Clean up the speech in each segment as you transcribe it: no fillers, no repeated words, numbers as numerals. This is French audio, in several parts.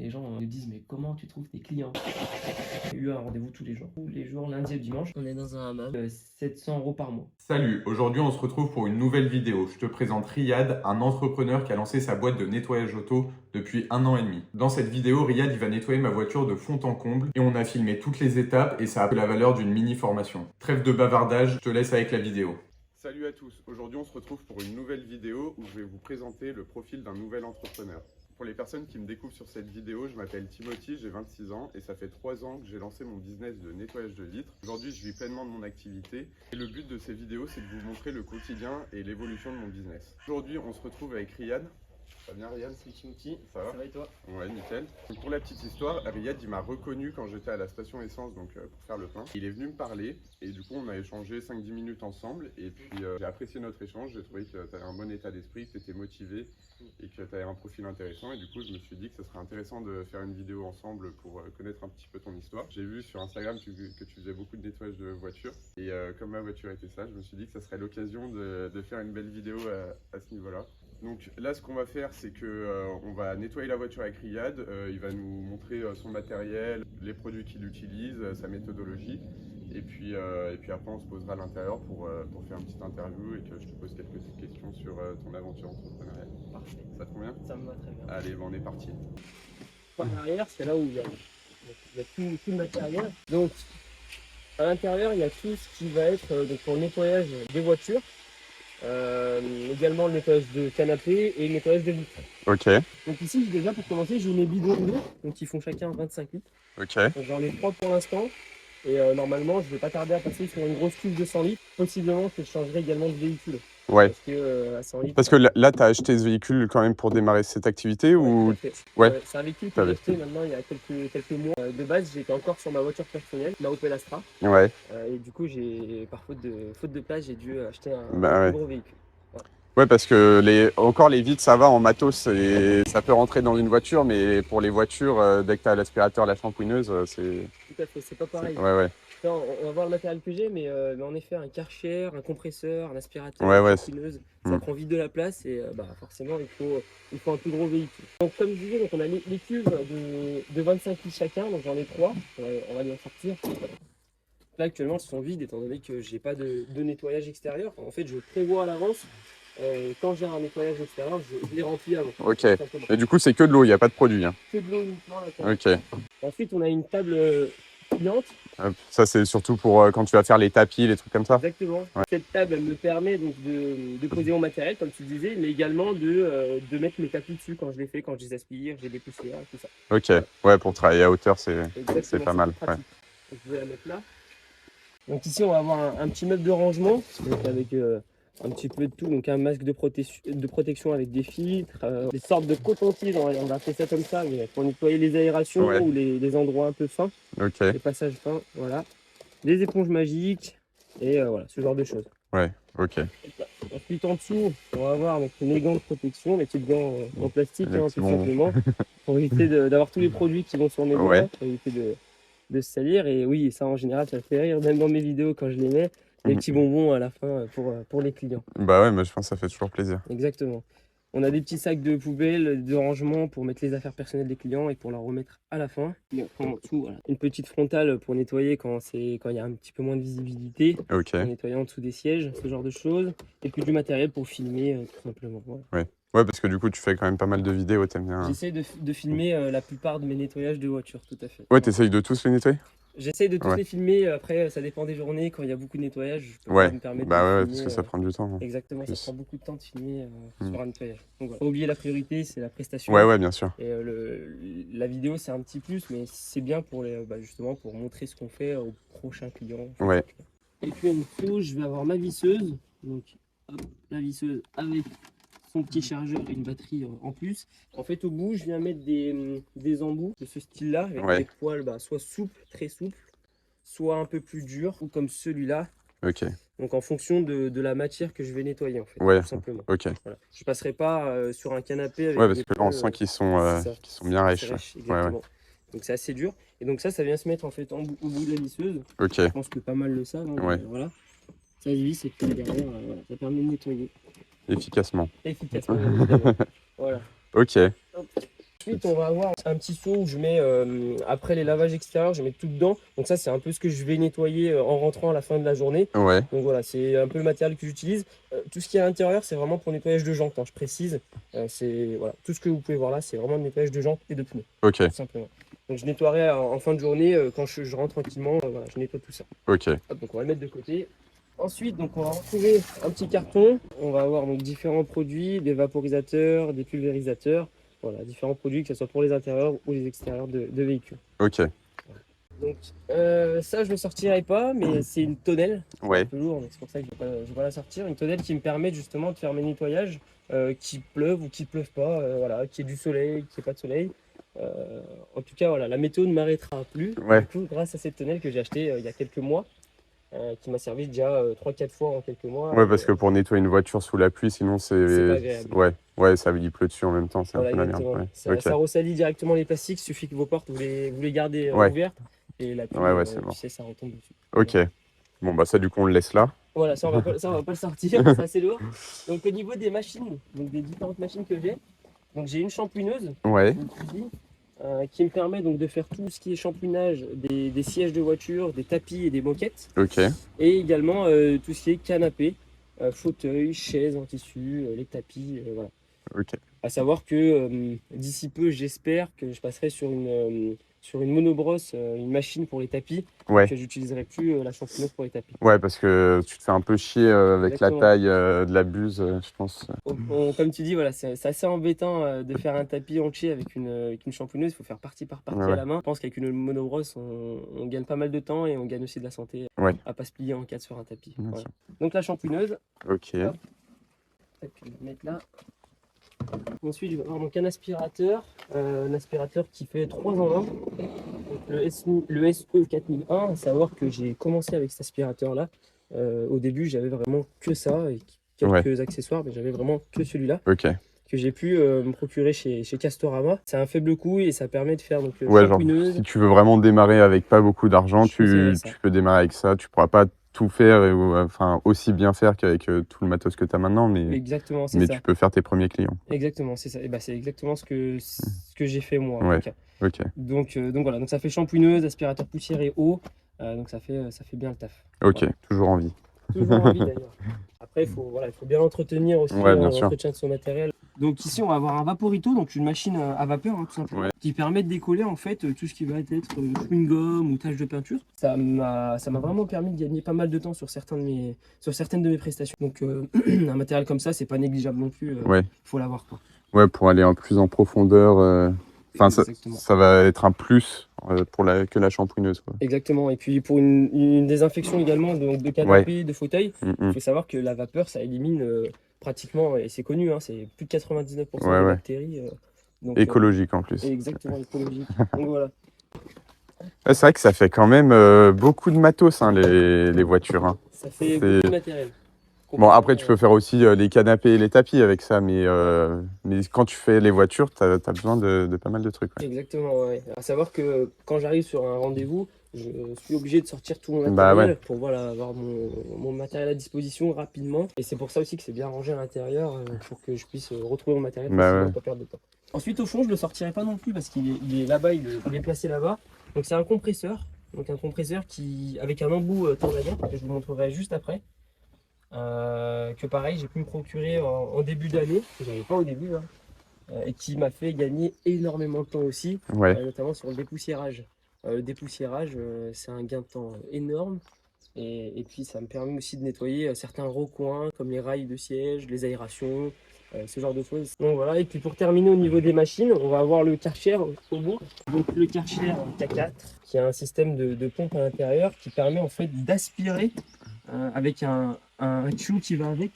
Les gens me disent mais comment tu trouves tes clients? J'ai eu un rendez-vous tous les jours, lundi et dimanche. On est dans un hammam, 700 € par mois. Salut, aujourd'hui on se retrouve pour une nouvelle vidéo. Je te présente Riyad, un entrepreneur qui a lancé sa boîte de nettoyage auto depuis 1 an et demi. Dans cette vidéo, Riyad il va nettoyer ma voiture de fond en comble et on a filmé toutes les étapes et ça a la valeur d'une mini formation. Trêve de bavardage, je te laisse avec la vidéo. Salut à tous, aujourd'hui on se retrouve pour une nouvelle vidéo où je vais vous présenter le profil d'un nouvel entrepreneur. Pour les personnes qui me découvrent sur cette vidéo, je m'appelle Timothy, j'ai 26 ans et ça fait 3 ans que j'ai lancé mon business de nettoyage de vitres. Aujourd'hui, je vis pleinement de mon activité et le but de ces vidéos, c'est de vous montrer le quotidien et l'évolution de mon business. Aujourd'hui, on se retrouve avec Riyad. Ça va bien Riyad? Salut Timothy, ça va et toi? Ouais, nickel. Donc pour la petite histoire, Riyad il m'a reconnu quand j'étais à la station essence pour faire le plein. Il est venu me parler et du coup on a échangé 5-10 minutes ensemble et puis j'ai apprécié notre échange. J'ai trouvé que tu avais un bon état d'esprit, que tu étais motivé et que tu avais un profil intéressant et du coup je me suis dit que ce serait intéressant de faire une vidéo ensemble pour connaître un petit peu ton histoire. J'ai vu sur Instagram que tu faisais beaucoup de nettoyage de voitures et comme ma voiture était sale, je me suis dit que ça serait l'occasion de faire une belle vidéo à ce niveau-là. Donc là, ce qu'on va faire, c'est que on va nettoyer la voiture avec Riyad. Il va nous montrer son matériel, les produits qu'il utilise, sa méthodologie. Et puis après, on se posera à l'intérieur pour faire une petite interview et que je te pose quelques questions sur ton aventure entrepreneuriale. Parfait. Ça te convient? Ça me va très bien. Allez, on est parti. Par l'arrière, c'est là où il y a tout le matériel. Donc, à l'intérieur, il y a tout ce qui va être donc, pour le nettoyage des voitures. Également le nettoyage de canapé et le nettoyage de vitres. Ok, Donc ici déjà pour commencer j'ai mes bidons d'eau, donc ils font chacun 25 litres. ok. Donc j'en ai 3 pour l'instant et normalement je vais pas tarder à passer sur une grosse cuve de 100 litres. Possiblement que je changerai également de véhicule. Ouais. Parce que à 100 litres. Parce que là, tu as acheté ce véhicule quand même pour démarrer cette activité ou... Tout à fait. Ouais. C'est un véhicule que j'ai acheté maintenant il y a quelques mois. De base j'étais encore sur ma voiture personnelle, la Opel Astra. Ouais. Et du coup par faute de place j'ai dû acheter un Bah, plus gros véhicule. Ouais, parce que encore les vitres, ça va en matos et ça peut rentrer dans une voiture, mais pour les voitures, dès que tu as l'aspirateur, la shampouineuse, c'est... Tout à fait, c'est pas pareil. Ouais. Là, on va voir le matériel que j'ai, mais en effet, un Karcher, un compresseur, un aspirateur, Ouais, une shampouineuse, ça prend vite de la place et forcément, il faut un plus gros véhicule. Donc, comme je disais, donc, on a les cuves de 25 litres chacun, donc j'en ai 3, on va les en sortir. Là, actuellement, elles sont vides étant donné que j'ai pas de nettoyage extérieur. En fait, je prévois à l'avance. Quand j'ai un nettoyage extérieur, je les remplis avant. Ok. Et du coup, c'est que de l'eau, il n'y a pas de produit. Hein. Que de l'eau uniquement là. Ok. Ensuite, on a une table pliante. Ça, c'est surtout pour quand tu vas faire les tapis, les trucs comme ça. Exactement. Ouais. Cette table elle me permet donc de poser mon matériel, comme tu le disais, mais également de mettre mes tapis dessus quand je les fais, quand je les aspire, j'ai des poussières, tout ça. Ok. Ouais, pour travailler à hauteur, c'est pas mal. Ouais. Donc, je vais la mettre là. Donc ici, on va avoir un petit meuble de rangement, donc avec un petit peu de tout, donc un masque de protection avec des filtres, des sortes de coton-tiges, on va appeler ça comme ça, mais pour nettoyer les aérations ou les endroits un peu fins, les passages fins, voilà. Des éponges magiques et voilà, ce genre de choses. Ouais, ok. Ensuite en dessous, on va avoir donc, mes gants de protection, mes petites gants en plastique, tout simplement, pour éviter d'avoir tous les produits qui vont sur mes doigts, pour éviter de se salir. Et oui, ça en général, ça fait rire, même dans mes vidéos quand je les mets, les petits bonbons à la fin pour les clients. Bah ouais, mais je pense que ça fait toujours plaisir. Exactement. On a des petits sacs de poubelle, de rangement pour mettre les affaires personnelles des clients et pour leur remettre à la fin. Et après, en dessous, voilà. Une petite frontale pour nettoyer quand il y a un petit peu moins de visibilité. Ok. Pour nettoyer en dessous des sièges, ce genre de choses. Et puis du matériel pour filmer, tout simplement. Voilà. Ouais, parce que du coup, tu fais quand même pas mal de vidéos, t'aimes bien. J'essaie de filmer la plupart de mes nettoyages de voitures, tout à fait. Ouais, t'essayes de tous les nettoyer? J'essaie de tous les filmer, après ça dépend des journées, quand il y a beaucoup de nettoyage, je peux pas me permettre de filmer, parce que ça prend du temps. Hein. Exactement, ça prend beaucoup de temps de filmer sur un nettoyage. Donc voilà. Pas oublier la priorité, c'est la prestation. Ouais, bien sûr. Et la vidéo c'est un petit plus, mais c'est bien pour justement pour montrer ce qu'on fait aux prochains clients. Ouais. Et puis en dessous, je vais avoir ma visseuse, donc hop, la visseuse avec son petit chargeur et une batterie en plus. En fait, au bout, je viens mettre des embouts de ce style-là, avec des poils soit souples, très souples, soit un peu plus durs, ou comme celui-là. Ok. Donc en fonction de la matière que je vais nettoyer, en fait, tout simplement. Ok. Voilà. Je ne passerai pas sur un canapé avec parce que là, on sent qu'ils sont bien rêches. Exactement. Donc c'est assez dur. Et donc ça vient se mettre en fait au bout de la visseuse. Ok. Je pense que pas mal le savent. Hein, voilà. Ça visse et puis derrière, ça permet de nettoyer. Efficacement. Efficacement, évidemment. Voilà. Ok. Hop. Ensuite, on va avoir un petit seau où je mets, après les lavages extérieurs, je mets tout dedans. Donc ça, c'est un peu ce que je vais nettoyer en rentrant à la fin de la journée. Ouais, Donc voilà, c'est un peu le matériel que j'utilise. Tout ce qui est à l'intérieur, c'est vraiment pour nettoyage de jantes, hein, je précise. C'est voilà, tout ce que vous pouvez voir là, c'est vraiment le nettoyage de jantes et de pneus, ok, tout simplement. Donc je nettoierai en fin de journée, quand je rentre tranquillement, voilà, je nettoie tout ça. ok, Hop, donc on va le mettre de côté. Ensuite, donc on va retrouver un petit carton. On va avoir donc différents produits, des vaporisateurs, des pulvérisateurs. Voilà, différents produits, que ce soit pour les intérieurs ou les extérieurs de véhicules. ok, Donc ça, je ne le sortirai pas, mais c'est une tonnelle. C'est un ouais, peu lourd, donc c'est pour ça que je vais pas la sortir. Une tonnelle qui me permet justement de faire mes nettoyages, qu'il pleuve ou qu'il pleuve pas, voilà, qu'il y ait du soleil, qu'il n'y ait pas de soleil. En tout cas, voilà, la météo ne m'arrêtera plus. ouais, Du coup, grâce à cette tonnelle que j'ai achetée il y a quelques mois, qui m'a servi déjà 3-4 fois en quelques mois. ouais, Et, parce que pour nettoyer une voiture sous la pluie, sinon c'est pas agréable. ouais, ouais, ça il pleut dessus en même temps, c'est un Voilà, peu la merde. exactement. Ouais, Ça, ok, ça ressalit directement les plastiques. Il suffit que vos portes, vous les gardez ouais, ouvertes. Et la pluie, ouais, ouais, c'est bon. tu sais, ça retombe dessus. Ok, bon, bah ça, du coup, on le laisse là. Voilà, ça, on va pas le sortir, c'est assez lourd. Donc au niveau des machines, donc des différentes machines que j'ai, donc j'ai une shampouineuse, Ouais, une cuisine, qui me permet donc de faire tout ce qui est shampouinage des sièges de voiture, des tapis et des moquettes. ok, Et également tout ce qui est canapé, fauteuil, chaises en tissu, les tapis, voilà. ok, À savoir que d'ici peu, j'espère que je passerai sur une monobrosse, une machine pour les tapis, et ouais. que j'utiliserai plus la shampouineuse pour les tapis. Ouais, parce que tu te fais un peu chier avec la Exactement. taille de la buse, je pense. Comme tu dis, voilà, c'est assez embêtant de faire un tapis entier avec une shampouineuse. Il faut faire partie par partie Ouais, à ouais, la main. Je pense qu'avec une monobrosse, on gagne pas mal de temps et on gagne aussi de la santé ouais, à pas se plier en quatre sur un tapis. bien Voilà. sûr. Donc la shampouineuse, Ok, hop, et puis je vais le mettre là. Ensuite, je vais avoir donc un aspirateur qui fait 3 en 1. Donc le SE 4001, à savoir que j'ai commencé avec cet aspirateur-là. Au début, j'avais vraiment que ça et ouais, quelques accessoires, mais j'avais vraiment que celui-là ok. que j'ai pu me procurer chez Castorama. C'est un faible coût et ça permet de faire donc Ouais, genre, shampouineuse. si tu veux vraiment démarrer avec pas beaucoup d'argent, Je conseillerais ça. tu peux démarrer avec ça. Tu pourras pas tout faire, enfin, aussi bien faire qu'avec tout le matos que tu as maintenant, Exactement, c'est mais ça. tu peux faire tes premiers clients. Exactement, c'est ça. Et bah, c'est exactement ce que j'ai fait moi en Ouais, tout cas. ok, Donc voilà, donc ça fait shampouineuse, aspirateur poussière et eau. Donc ça fait bien le taf. ok, Voilà. toujours en vie. Toujours en vie d'ailleurs. Après, il faut bien l'entretenir aussi, Ouais, bien sûr. l'entretien de son matériel. Donc ici, on va avoir un Vaporito, donc une machine à vapeur, hein, tout simplement, Ouais. qui permet de décoller en fait tout ce qui va être chewing-gum ou taches de peinture. Ça m'a vraiment permis de gagner pas mal de temps sur certaines de mes prestations. Donc un matériel comme ça, c'est pas négligeable non plus. Ouais, Faut l'avoir quoi. ouais, pour aller plus en profondeur. Enfin, Exactement. ça va être un plus que la shampouineuse, quoi. Exactement. Et puis pour une désinfection également de Ouais. canapé, de fauteuil, Mm, il mm. faut savoir que la vapeur, ça élimine pratiquement, et c'est connu, hein, c'est plus de 99% Ouais, des ouais. bactéries. Donc, Écologique en plus. exactement, écologique. Donc voilà. Ouais, c'est vrai que ça fait quand même beaucoup de matos, hein, les voitures, hein. Ça fait C'est- beaucoup de matériel. Bon, après, tu Complètement, peux faire aussi les canapés et les tapis avec ça, mais quand tu fais les voitures, tu as besoin de pas mal de trucs. Ouais. exactement, ouais. À savoir que quand j'arrive sur un rendez-vous, je suis obligé de sortir tout mon Bah matériel ouais. pour voilà, avoir mon matériel à disposition rapidement. Et c'est pour ça aussi que c'est bien rangé à l'intérieur pour que je puisse retrouver mon matériel Bah facilement, ouais. pas perdre de temps. Ensuite, au fond, je le sortirai pas non plus parce qu'il est là-bas, il est placé là-bas. Donc c'est un compresseur. Donc un compresseur avec un embout torsadien que je vous montrerai juste après. Que pareil, j'ai pu me procurer en début d'année, que j'avais pas au début, hein, et qui m'a fait gagner énormément de temps aussi, Ouais. notamment sur le dépoussiérage. Le dépoussiérage, c'est un gain de temps énorme. Et puis ça me permet aussi de nettoyer certains recoins comme les rails de siège, les aérations, ce genre de choses. Donc voilà, et puis pour terminer au niveau des machines, on va avoir le Karcher au bout. Donc le Karcher K4 qui a un système de pompe à l'intérieur qui permet en fait d'aspirer avec un tuyau qui va avec.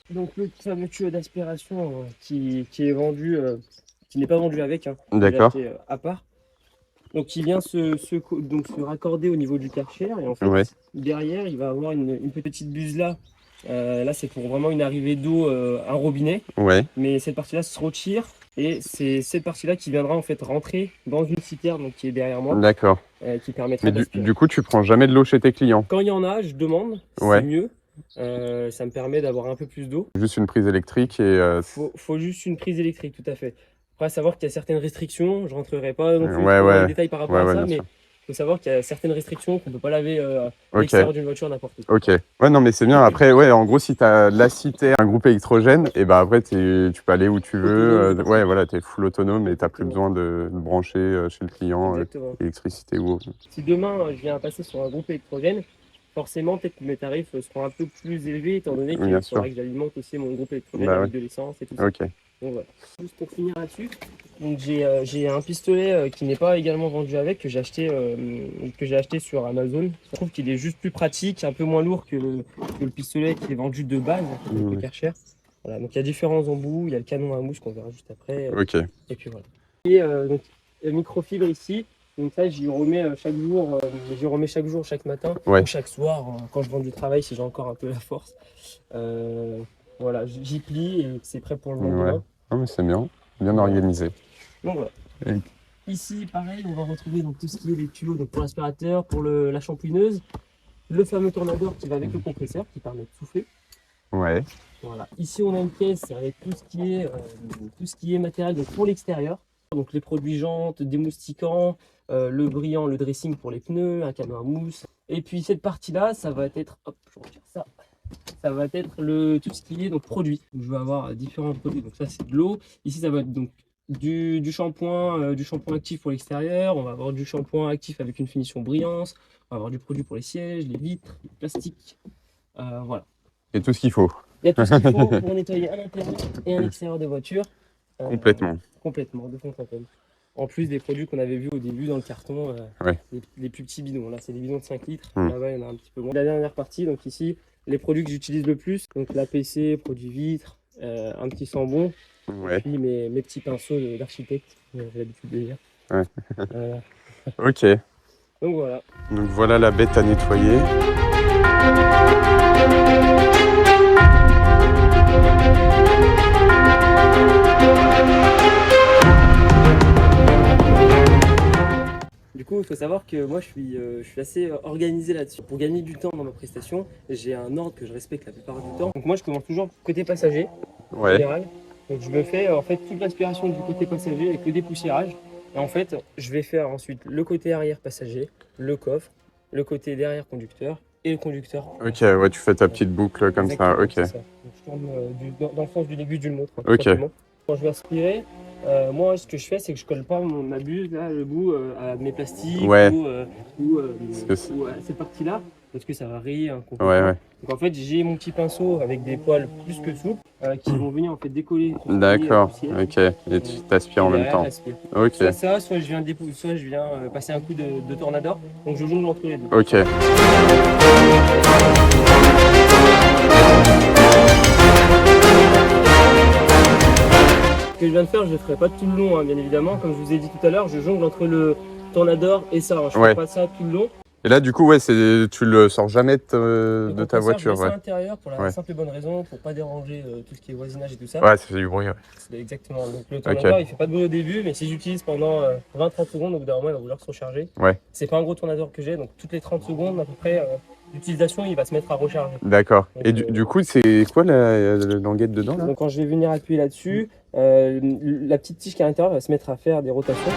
Donc le fameux tuyau d'aspiration qui est vendu, qui n'est pas vendu avec, hein, que j'ai D'accord. acheté à part. Donc il vient donc se raccorder au niveau du Karcher et en fait Ouais. derrière il va avoir une petite buse là. Là c'est pour vraiment une arrivée d'eau, un robinet. Ouais. Mais cette partie-là se retire et c'est cette partie-là qui viendra en fait rentrer dans une citerne donc, qui est derrière moi, D'accord. qui permettra Mais d'aspirer. du coup, tu prends jamais de l'eau chez tes clients. Quand il y en a, je demande, Ouais. c'est mieux. Ça me permet d'avoir un peu plus d'eau. Juste une prise électrique et Faut juste une prise électrique, tout à fait. Après, savoir qu'il y a certaines restrictions, je rentrerai pas non plus Ouais, trop dans les ouais, détails par rapport ouais, à ouais, ça, bien mais sûr. il faut savoir qu'il y a certaines restrictions qu'on peut pas laver à Ok, l'extérieur d'une voiture n'importe où. ok. Ouais, non, mais c'est bien. Après, ouais, en gros, si tu as la cité, un groupe électrogène, et ben après, tu peux aller où tu veux. Autonome, Ouais, pratique. voilà, tu es full autonome et tu plus Exactement. besoin de brancher chez le client Exactement. électricité ou autre. Si demain je viens à passer sur un groupe électrogène, forcément peut-être que mes tarifs seront un peu plus élevés étant donné Bien qu'il sûr. faudra que j'alimente aussi mon groupe électrogène Bah ouais. avec de l'essence et tout ça. Ok. Donc voilà. Juste pour finir là-dessus, donc j'ai un pistolet qui n'est pas également vendu avec, que j'ai acheté sur Amazon. Je trouve qu'il est juste plus pratique, un peu moins lourd que le pistolet qui est vendu de base, qui coûte Ouais. hyper cher. Voilà, donc il y a différents embouts, il y a le canon à mouche qu'on verra juste après. Ok. Et puis voilà. Et donc microfibre ici. Donc ça, j'y remets chaque jour, j'y remets chaque jour, chaque matin Ouais. ou chaque soir quand je rentre du travail si j'ai encore un peu la force. Voilà, j'y plie et c'est prêt pour le Ouais. lendemain. Non, mais c'est bien. Bien Voilà. organisé. Donc voilà. Et- Ici, pareil, on va retrouver donc, tout ce qui est les tuyaux donc, pour l'aspirateur, pour la shampouineuse, le fameux tournateur qui va avec le compresseur qui permet de souffler. Ouais. Voilà. Ici, on a une caisse avec tout ce qui est matériel donc, pour l'extérieur. Donc les produits jantes, démoustiquants, le brillant, le dressing pour les pneus, un canon à mousse. Et puis cette partie-là, ça va être, hop, je retire ça. Ça va être tout ce qui est donc produit. Donc, je vais avoir différents produits. Donc ça, c'est de l'eau. Ici, ça va être donc du shampoing actif pour l'extérieur. On va avoir du shampoing actif avec une finition brillance. On va avoir du produit pour les sièges, les vitres, les plastiques. Voilà. Et tout ce qu'il faut. Il y a tout ce qu'il faut pour nettoyer un intérieur et un extérieur de voiture. Complètement. Complètement, de fond en comble. En plus des produits qu'on avait vus au début dans le carton, Ouais. les plus petits bidons. Là, c'est des bidons de 5 litres. Mm. Là-bas, il y en a un petit peu moins. La dernière partie, donc ici, les produits que j'utilise le plus. Donc l'APC, produits vitres, un petit sambon. Ouais. Puis mes petits pinceaux d'architecte, j'ai l'habitude de dire. Ouais. Euh, Ok. donc voilà. Donc voilà la bête à nettoyer. Du coup, il faut savoir que moi, je suis assez organisé là-dessus. Pour gagner du temps dans ma prestation, j'ai un ordre que je respecte la plupart du temps. Donc moi, je commence toujours côté passager, en Ouais. général. Donc je me fais en fait toute l'aspiration du côté passager avec le dépoussiérage. Et en fait, je vais faire ensuite le côté arrière passager, le coffre, le côté derrière conducteur et le conducteur. Ok, ouais, tu fais ta petite boucle comme Exactement, ça. Ok. c'est ça. Donc, je tourne dans le sens du début d'une montre, tout Ok. simplement. Quand je vais aspirer, moi, ce que je fais, c'est que je colle pas ma buse, là, le bout, à mes plastiques Ouais. ou que à cette partie-là, parce que ça va rayer un Ouais, complètement. ouais. Donc en fait, j'ai mon petit pinceau avec des poils plus que souples qui vont venir en fait décoller. tout ce qui est, D'accord. poussière. Ok. Et tu t'aspires en même Derrière, temps. j'aspire. Ok. Soit ça, soit je viens passer un coup de tornador. Donc je jongle entre les deux. Ok. Ce que je viens de faire, je ne le ferai pas tout le long, hein, bien évidemment. Comme je vous ai dit tout à l'heure, je jongle entre le tornador et ça. Je ne Ouais. fais pas ça tout le long. Et là, du coup, ouais, tu le sors jamais Le de ta compresseur, voiture, je laisse à ouais. l'intérieur pour la Ouais. simple et bonne raison, pour pas déranger tout ce qui est voisinage et tout ça. Ouais, ça fait du bruit, ouais. C'est exactement. Donc le tournateur, Ok. il fait pas de bruit au début, mais si j'utilise pendant 20-30 secondes, au bout d'un moment, il va vouloir se recharger. Ouais. C'est pas un gros tournateur que j'ai, donc toutes les 30 secondes à peu près d'utilisation, il va se mettre à recharger. D'accord. Donc, Et du coup, c'est quoi la languette dedans, là? Donc quand je vais venir appuyer là-dessus, la petite tige qui est à l'intérieur va se mettre à faire des rotations.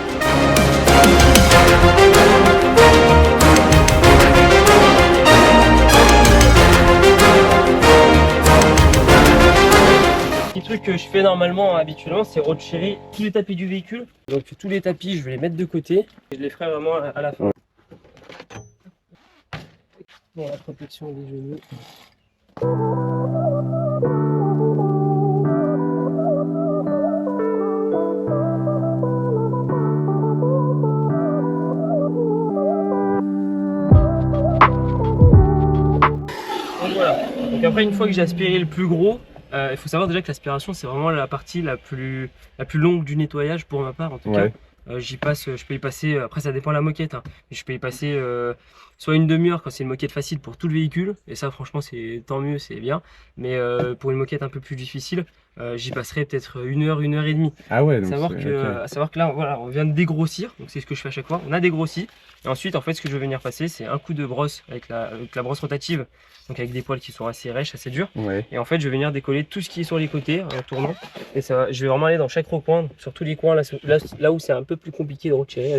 Le truc que je fais normalement habituellement, c'est retirer tous les tapis du véhicule. Donc tous les tapis, je vais les mettre de côté et je les ferai vraiment à la fin. Pour la protection des genoux. Donc voilà. Donc après, une fois que j'ai aspiré le plus gros, il faut savoir déjà que l'aspiration, c'est vraiment la partie la plus longue du nettoyage pour ma part en tout cas. J'y passe, je peux y passer, après ça dépend de la moquette, hein, mais je peux y passer soit une demi-heure quand c'est une moquette facile pour tout le véhicule, et ça franchement c'est tant mieux, c'est bien, mais pour une moquette un peu plus difficile, j'y passerai peut-être 1 heure et demie. Ah ouais, donc À savoir que là, voilà, on vient de dégrossir, donc c'est ce que je fais à chaque fois. On a dégrossi, et ensuite, en fait, ce que je vais venir passer, c'est un coup de brosse avec la brosse rotative, donc avec des poils qui sont assez rêches, assez durs. Ouais. Et en fait, je vais venir décoller tout ce qui est sur les côtés en tournant. Et je vais vraiment aller dans chaque recoin, sur tous les coins, là où c'est un peu plus compliqué de retirer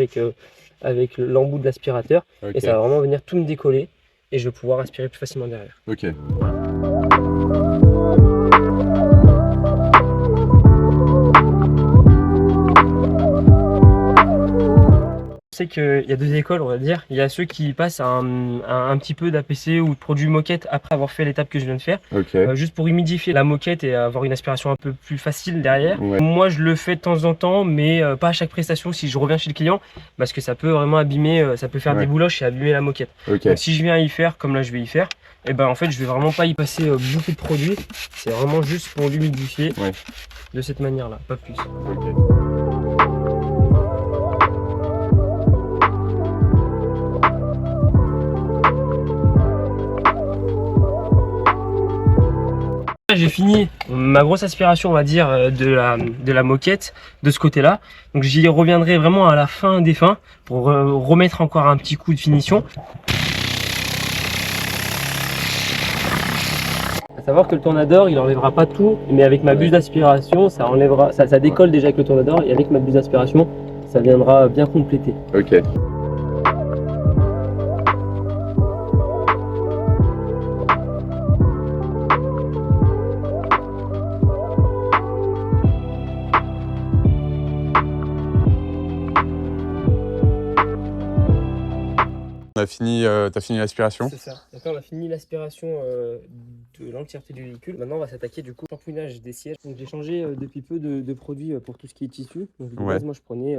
avec l'embout de l'aspirateur. Ok. Et ça va vraiment venir tout me décoller, et je vais pouvoir aspirer plus facilement derrière. Ok. Je sais qu'il y a deux écoles, on va dire. Il y a ceux qui passent un petit peu d'APC ou de produit moquette après avoir fait l'étape que je viens de faire, Ok. juste pour humidifier la moquette et avoir une aspiration un peu plus facile derrière. Ouais. Moi, je le fais de temps en temps, mais pas à chaque prestation si je reviens chez le client, parce que ça peut vraiment abîmer, ça peut faire Ouais. des bouloches et abîmer la moquette. Ok. Donc si je viens y faire, comme là je vais y faire, et ben en fait je vais vraiment pas y passer beaucoup de produits. C'est vraiment juste pour l'humidifier Ouais. de cette manière-là, pas plus. Ok. J'ai fini ma grosse aspiration, on va dire, de la moquette de ce côté-là. Donc j'y reviendrai vraiment à la fin des fins pour remettre encore un petit coup de finition. À savoir que le Tornador, il enlèvera pas tout, mais avec ma buse d'aspiration, ça enlèvera, ça décolle déjà avec le Tornador, et avec ma buse d'aspiration, ça viendra bien compléter. Ok. T'as fini l'aspiration? C'est ça. Donc là, on a fini l'aspiration de l'entièreté du véhicule. Maintenant, on va s'attaquer du coup au shampouinage des sièges. Donc j'ai changé depuis peu de produits pour tout ce qui est tissu. Donc de base, moi, je prenais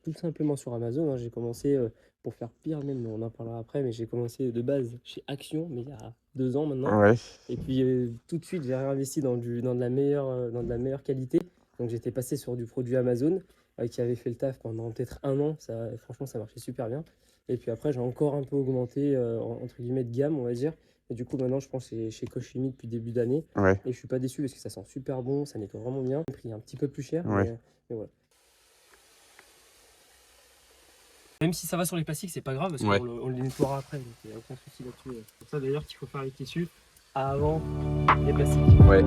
tout simplement sur Amazon. Hein. J'ai commencé pour faire pire même, on en parlera après, mais j'ai commencé de base chez Action, mais il y a 2 ans maintenant. Ouais. Et puis tout de suite, j'ai réinvesti dans de la meilleure qualité. Donc j'étais passé sur du produit Amazon qui avait fait le taf pendant peut-être 1 an. Franchement, ça marchait super bien. Et puis après, j'ai encore un peu augmenté, entre guillemets, de gamme, on va dire. Et du coup, maintenant, je pense que c'est chez Cochimi depuis début d'année. Ouais. Et je suis pas déçu parce que ça sent super bon, ça nettoie vraiment bien. Le prix est un petit peu plus cher, Ouais. mais voilà. Même si ça va sur les plastiques, c'est pas grave parce Ouais. qu'on les nettoiera après. Donc il n'y a aucun souci là-dessus. C'est pour ça d'ailleurs qu'il faut faire les tissus avant les plastiques. Ouais.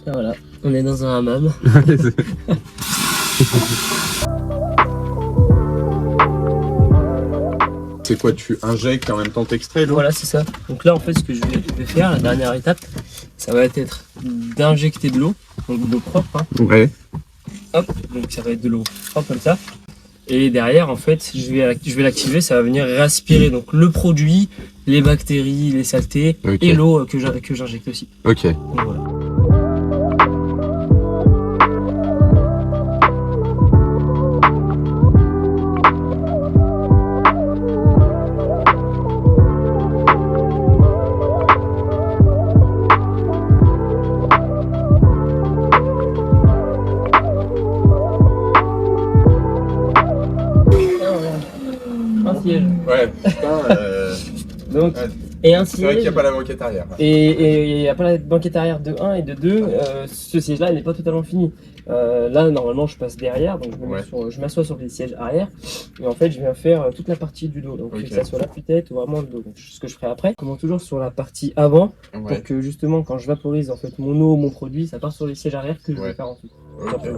Et voilà, on est dans un hammam. C'est quoi, tu injectes et en même temps t'extrais l'eau? Voilà, c'est ça. Donc là, en fait, ce que je vais faire, la dernière étape, ça va être d'injecter de l'eau, donc de l'eau propre. Hein. Ouais. Hop, donc ça va être de l'eau propre comme ça. Et derrière, en fait, je vais l'activer, ça va venir réaspirer donc le produit, les bactéries, les saletés et l'eau que j'injecte aussi. Ok. Donc voilà. Ouais, putain. Donc, ouais. et un C'est vrai qu'il n'y a siège, pas la moquette arrière. et il n'y a pas la banquette arrière de 1 et de 2, ce siège-là n'est pas totalement fini. Là, normalement, je passe derrière, donc je m'assois sur les sièges arrière, et en fait, je viens faire toute la partie du dos, donc que ça soit la tête ou vraiment le dos. Donc, ce que je ferai après, je commence toujours sur la partie avant, pour que justement, quand je vaporise en fait mon eau, mon produit, ça part sur les sièges arrière que je vais faire ensuite. Ok.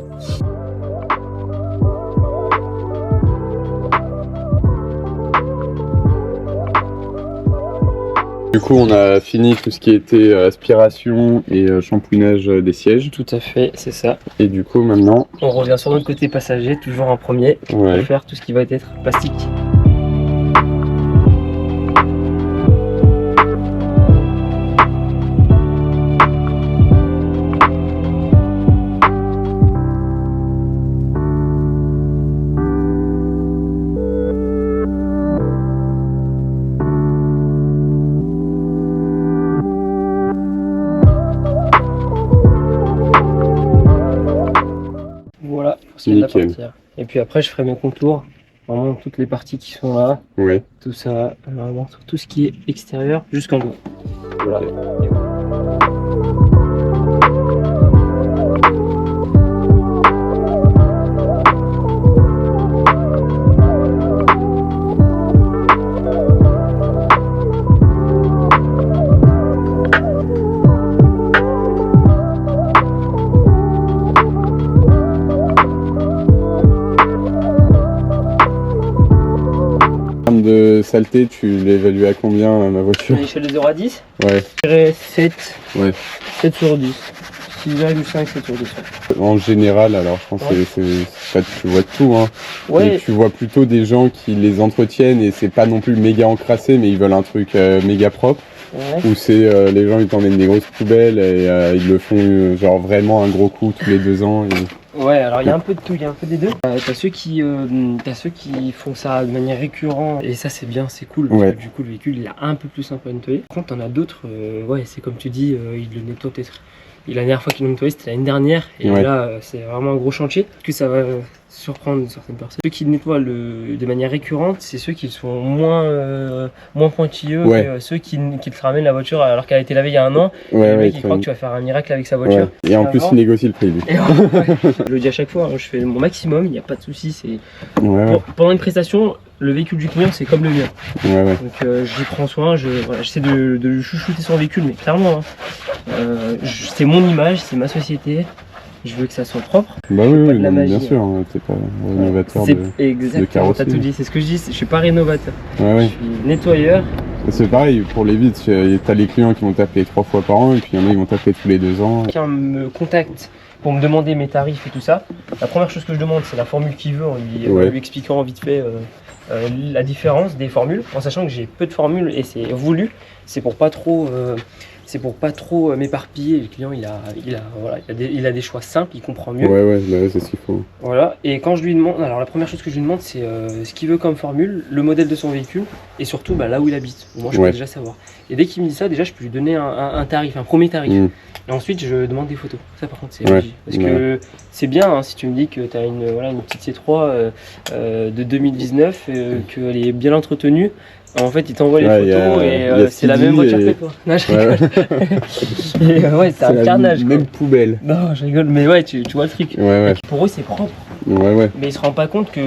Du coup, on a fini tout ce qui était aspiration et shampouinage des sièges. Tout à fait, c'est ça. Et du coup, maintenant, On revient sur notre côté passager, toujours en premier, pour faire tout ce qui va être plastique. Voilà, pour ce qui est de la partie. Et puis après, je ferai mes contours Vraiment toutes les parties qui sont là, Ouais. tout ça, vraiment tout ce qui est extérieur jusqu'en haut. Voilà. De saleté, tu l'évalues à combien ma voiture? À l'échelle de 0 à 10, Ouais. je dirais 7, Ouais. 7 sur 10. 6,5, 7 sur 10. En général, alors je pense que c'est pas tu vois tout, hein. Ouais. Mais tu vois plutôt des gens qui les entretiennent et c'est pas non plus méga encrassé, mais ils veulent un truc méga propre. Ouais. Ou c'est les gens ils t'emmènent des grosses poubelles et ils le font genre vraiment un gros coup tous les 2 ans. Ouais, alors il y a un peu de tout, il y a un peu des deux. T'as ceux qui font ça de manière récurrente et ça c'est bien, c'est cool. Parce Ouais. que du coup le véhicule il a un peu plus simple à nettoyer. Par contre t'en as d'autres, ouais c'est comme tu dis, ils le nettoient peut-être. Et la dernière fois qu'ils l'ont nettoyé c'était l'année dernière et Ouais. là c'est vraiment un gros chantier. Que ça va surprendre certaines personnes. Ceux qui le nettoient de manière récurrente, c'est ceux qui sont moins pointilleux Ouais. que ceux qui te ramènent la voiture alors qu'elle a été lavée il y a un an. Ouais, Le mec ouais, il croit que tu vas faire un miracle avec sa voiture. ouais. Et en plus Avant. il négocie le prix lui. Et ouais, je le dis à chaque fois, hein, je fais mon maximum, il n'y a pas de souci. Ouais, ouais. Pendant une prestation, le véhicule du client c'est comme le mien. Ouais, ouais. Donc j'y prends soin, j'essaie de lui chouchouter son véhicule, mais clairement, hein, c'est mon image, c'est ma société. Je veux que ça soit propre. Bah Je fais oui, pas oui, de la non, mais magie, bien sûr, hein, t'es pas rénovateur C'est de exactement, carrosserie. t'as tout dit, c'est ce que je dis, je suis pas rénovateur. Ouais, Je ouais. suis nettoyeur. C'est pareil, pour les vides, t'as les clients qui vont t'appeler 3 fois par an et puis il y en a qui vont t'appeler tous les 2 ans. Quelqu'un me contacte pour me demander mes tarifs et tout ça. La première chose que je demande, c'est la formule qu'il veut, en Ouais. lui expliquant vite fait la différence des formules, en sachant que j'ai peu de formules et c'est voulu. C'est pour pas trop m'éparpiller. Le client, il a des choix simples, il comprend mieux. Ouais, ouais, bah ouais, c'est ce qu'il faut. Voilà. Et quand je lui demande, alors la première chose que je lui demande, c'est ce qu'il veut comme formule, le modèle de son véhicule et surtout là où il habite. Moi, je peux Ouais. déjà savoir. Et dès qu'il me dit ça, déjà, je peux lui donner un tarif, un premier tarif. Mm. Et ensuite, je demande des photos. Ça, par contre, c'est Ouais. logique. Parce que c'est bien hein, si tu me dis que tu as une petite C3 de 2019, qu'elle est bien entretenue. En fait, il t'envoie les Ouais, il y photos a- et il y a c'est la même voiture que toi. Non, je Ouais, rigole. Et, ouais, c'est un la carnage. Quoi. même poubelle. Non, je rigole. Mais ouais, tu vois le truc. Ouais, ouais. Pour eux, c'est propre. Ouais, ouais. Mais ils se rendent pas compte que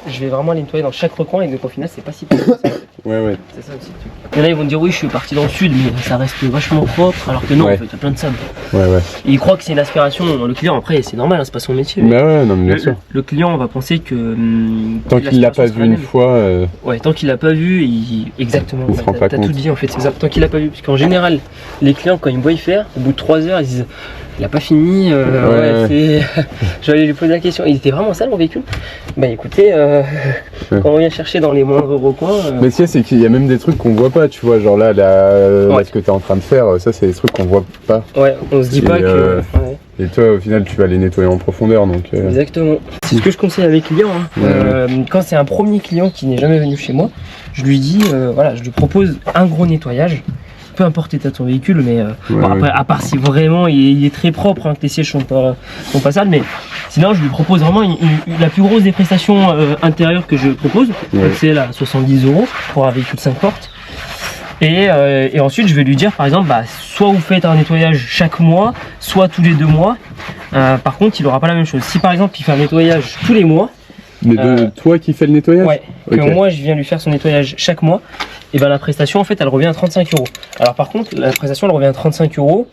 je vais vraiment les nettoyer dans chaque recoin et donc au final, c'est pas si propre. Ouais, ouais. C'est ça aussi le truc. Il y en a, ils vont me dire oui, je suis parti dans le sud, mais ça reste vachement propre. Alors que non, Ouais. en fait, il y a plein de sable. Ouais, ouais. Et il croit que c'est une aspiration. Le client, après, c'est normal, hein, c'est pas son métier. Bah ouais, non, mais bien Le, sûr. le client, on va penser que. Tant qu'il l'a pas l'aspiration vu sera une la même. fois, Ouais, tant qu'il l'a pas vu, exactement. Il se rend pas T'as compte. tout dit en fait, c'est ça. Tant qu'il l'a pas vu. Parce qu'en général, les clients, quand ils me voient y faire, au bout de 3 heures, ils disent il a pas fini. Ouais. Je vais aller lui poser la question. Il était vraiment sale mon véhicule. Bah écoutez, Ouais. quand on vient chercher dans les moindres recoins. Mais ce qu'il y a, c'est qu'il y a même des trucs qu'on voit pas, tu vois, genre là, Ouais. ce que t'es en train de faire, ça c'est des trucs qu'on voit pas. Ouais, on se dit Et, pas que. Ouais. Et toi, au final, tu vas les nettoyer en profondeur, donc. Exactement. C'est ce que je conseille à mes clients. Hein. Ouais. Quand c'est un premier client qui n'est jamais venu chez moi, je lui dis, voilà, je lui propose un gros nettoyage. Peu importe l'état de ton véhicule, mais bon, après, à part si vraiment il est très propre, hein, que tes sièges sont pas sales, mais sinon je lui propose vraiment la plus grosse des prestations intérieures que je propose. Ouais. Donc c'est là 70 € pour un véhicule 5 portes. Et ensuite je vais lui dire par exemple, bah, soit vous faites un nettoyage chaque mois, soit tous les 2 mois. Par contre il n'aura pas la même chose. Si par exemple il fait un nettoyage tous les mois, Mais de toi qui fais le nettoyage? ouais, Ok. que moi je viens lui faire son nettoyage chaque mois, et ben la prestation en fait elle revient à 35 €. Alors par contre la prestation elle revient à 35 €.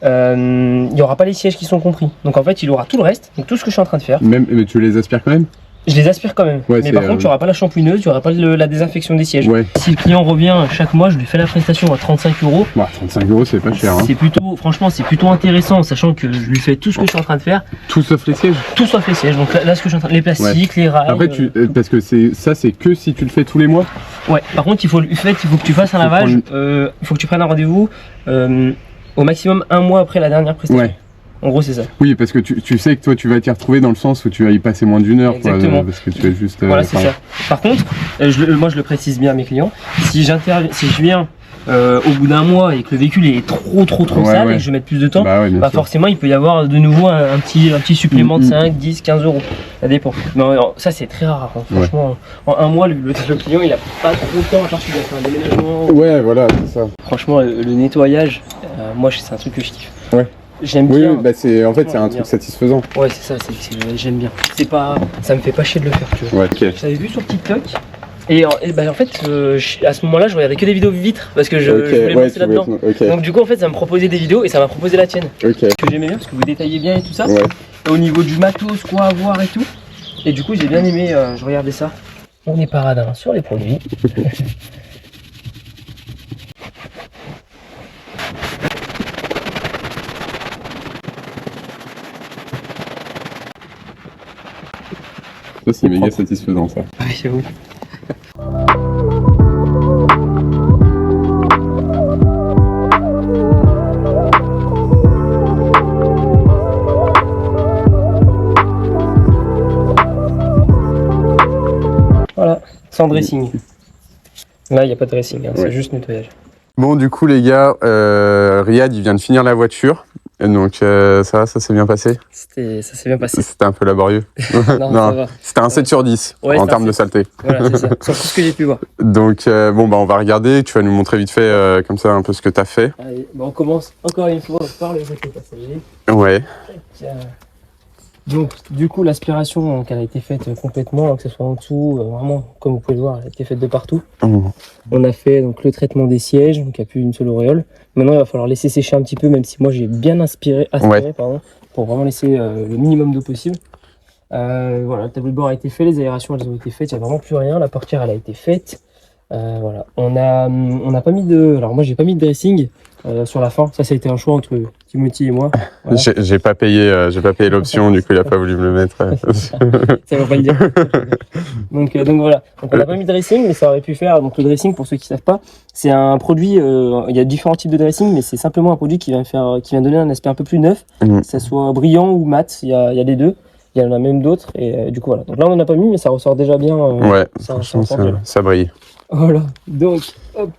Il n'y aura pas les sièges qui sont compris. Donc en fait il aura tout le reste, donc tout ce que je suis en train de faire. Même, mais tu les aspires quand même? Je les aspire quand même. Ouais, mais c'est, par contre tu n'auras pas la shampouineuse, tu n'auras pas la désinfection des sièges. Ouais. Si le client revient chaque mois, je lui fais la prestation à 35 €. Bah, 35 € c'est pas cher, hein. C'est plutôt, franchement c'est plutôt intéressant, sachant que je lui fais tout ce que je suis en train de faire, Tout sauf les sièges. tout sauf les sièges. Donc là ce que je suis en train de, les plastiques, les rails. Après, parce que c'est que si tu le fais tous les mois? Ouais, par contre, il faut que tu fasses un Faut lavage. prendre Il faut que tu prennes un rendez-vous au maximum 1 mois après la dernière prestation. Ouais. En gros, c'est ça. Oui, parce que tu sais que toi tu vas t'y retrouver dans le sens où tu vas y passer moins d'1 heure, quoi, Exactement. parce que tu vas juste. Voilà, c'est ça. Par contre, moi je le précise bien à mes clients. Si je viens au bout d'un mois et que le véhicule est trop sale et que je vais mettre plus de temps, Bah, ouais, bien sûr. forcément il peut y avoir de nouveau un petit supplément de 5, 10, 15 euros. Ça dépend. Mais ça c'est très rare. Hein. Franchement, en un mois, le client il a pas trop de temps à part qu'il doit faire un déménagement. Ouais, voilà, c'est ça. Franchement, le nettoyage, moi c'est un truc que je kiffe. Ouais. J'aime Oui, bien. bah c'est en fait c'est un truc satisfaisant. Ouais, c'est ça, j'aime bien. C'est pas, ça me fait pas chier de le faire, tu vois. Ouais, ok. J'avais vu sur TikTok. Et en fait, à ce moment-là, je regardais que des vidéos vitres parce que je voulais me lancer là-dedans. Donc du coup, en fait, ça me proposait des vidéos et ça m'a proposé la tienne. Ok. Que j'aimais bien parce que vous détaillez bien et tout ça. Ouais. Et au niveau du matos, quoi avoir et tout. Et du coup, j'ai bien aimé, je regardais ça. On est paradin sur les produits. Ça c'est méga satisfaisant ça. Oui, c'est vous. Voilà, sans dressing. Là, il n'y a pas de dressing, hein, c'est juste nettoyage. Bon, du coup, les gars, Riyad, il vient de finir la voiture. Donc, ça s'est bien passé? Ça s'est bien passé. C'était un peu laborieux. Non, c'était un 7 sur 10 en termes de saleté. Voilà, c'est ça. Sur tout ce que j'ai pu voir. Donc, bon, bah, on va regarder. Tu vas nous montrer vite fait, comme ça, un peu ce que tu as fait. Allez, bah, on commence encore une fois par le côté passager. Ouais. Donc, du coup, l'aspiration, elle a été faite complètement, que ce soit en dessous, vraiment, comme vous pouvez le voir, elle a été faite de partout. On a fait donc le traitement des sièges, donc il n'y a plus une seule auréole. Maintenant, il va falloir laisser sécher un petit peu, même si moi j'ai bien aspiré, pardon, pour vraiment laisser le minimum d'eau possible. Voilà, le tableau de bord a été fait, les aérations elles ont été faites, il n'y a vraiment plus rien. La portière elle a été faite. Voilà, on n'a pas mis de, alors moi j'ai pas mis de dressing sur la fin. Ça a été un choix entre Timothy et moi. Voilà. J'ai pas payé l'option, du coup il a pas voulu me le mettre. Ça va pas le dire. Donc voilà, donc on n'a pas mis de dressing, mais ça aurait pu faire. Donc le dressing, pour ceux qui savent pas, c'est un produit. Il y a différents types de dressing, mais c'est simplement un produit qui vient donner un aspect un peu plus neuf, que ça soit brillant ou mat. Il y a les deux. Il y en a même d'autres et du coup voilà. Donc là on n'a pas mis, mais ça ressort déjà bien. Ouais, franchement ça brille. Voilà, donc hop,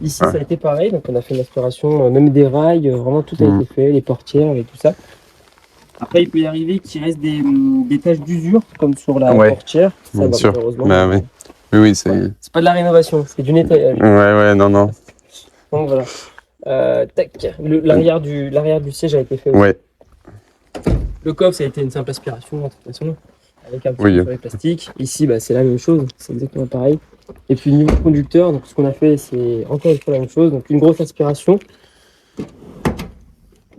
ici ça a été pareil, donc on a fait une aspiration, même des rails, vraiment tout a été fait, les portières et tout ça. Après il peut y arriver qu'il reste des taches d'usure comme sur la portière, ça bien va sûr. malheureusement. Bah, oui, c'est pas de la rénovation, c'est du nettoyage. Ouais, non. Donc voilà, tac, l'arrière du siège a été fait aussi. Ouais. Le coffre ça a été une simple aspiration de toute façon, avec un petit peu sur les plastiques. Ici bah, c'est la même chose, c'est exactement pareil. Et puis niveau conducteur, donc ce qu'on a fait c'est encore une fois la même chose, donc une grosse aspiration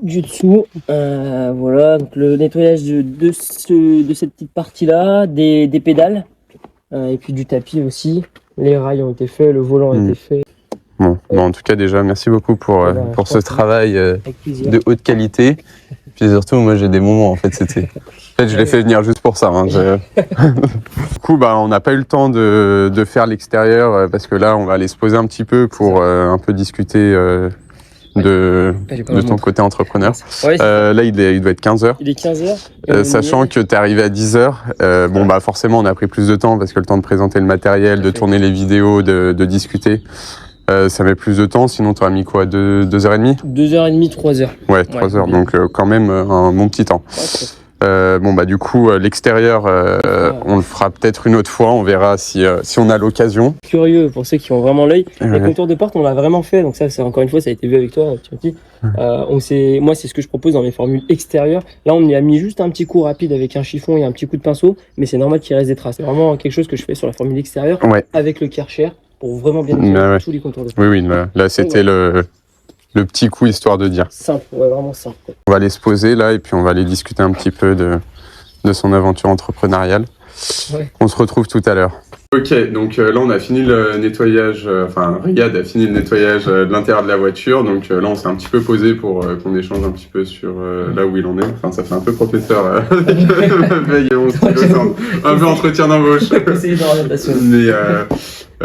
du dessous, voilà, donc le nettoyage de cette petite partie là, des pédales, et puis du tapis aussi, les rails ont été faits, le volant a été fait. Bon, en tout cas déjà merci beaucoup pour ce travail de haute qualité. Puis surtout moi j'ai des moments en fait je l'ai fait venir juste pour ça. Hein, du coup bah on n'a pas eu le temps de faire l'extérieur parce que là on va aller se poser un petit peu pour un peu discuter de ton côté entrepreneur. Là il doit être 15h. Il est 15h. Sachant que tu es arrivé à 10h, bon bah forcément on a pris plus de temps parce que le temps de présenter le matériel, de tourner les vidéos, de discuter. Ça met plus de temps, sinon tu auras mis quoi, 2h30 2h30, 3h. Ouais, 3h, donc quand même un bon petit temps. Bon bah du coup l'extérieur on le fera peut-être une autre fois, on verra si on a l'occasion. Curieux pour ceux qui ont vraiment l'œil, les contours de porte on l'a vraiment fait, donc ça c'est encore une fois ça a été vu avec toi Timothy. Moi c'est ce que je propose dans mes formules extérieures. Là on y a mis juste un petit coup rapide avec un chiffon et un petit coup de pinceau, mais c'est normal qu'il reste des traces. C'est vraiment quelque chose que je fais sur la formule extérieure avec le Karcher. Pour vraiment bien définir tous les contours de porte. Oui, là c'était le petit coup histoire de dire. Simple, vraiment simple. On va aller se poser là et puis on va aller discuter un petit peu de son aventure entrepreneuriale. On se retrouve tout à l'heure. Ok, donc là on a fini le nettoyage, Riyad a fini le nettoyage de l'intérieur de la voiture, donc là on s'est un petit peu posé pour qu'on échange un petit peu sur là où il en est. Enfin ça fait un peu professeur avec un peu entretien d'embauche.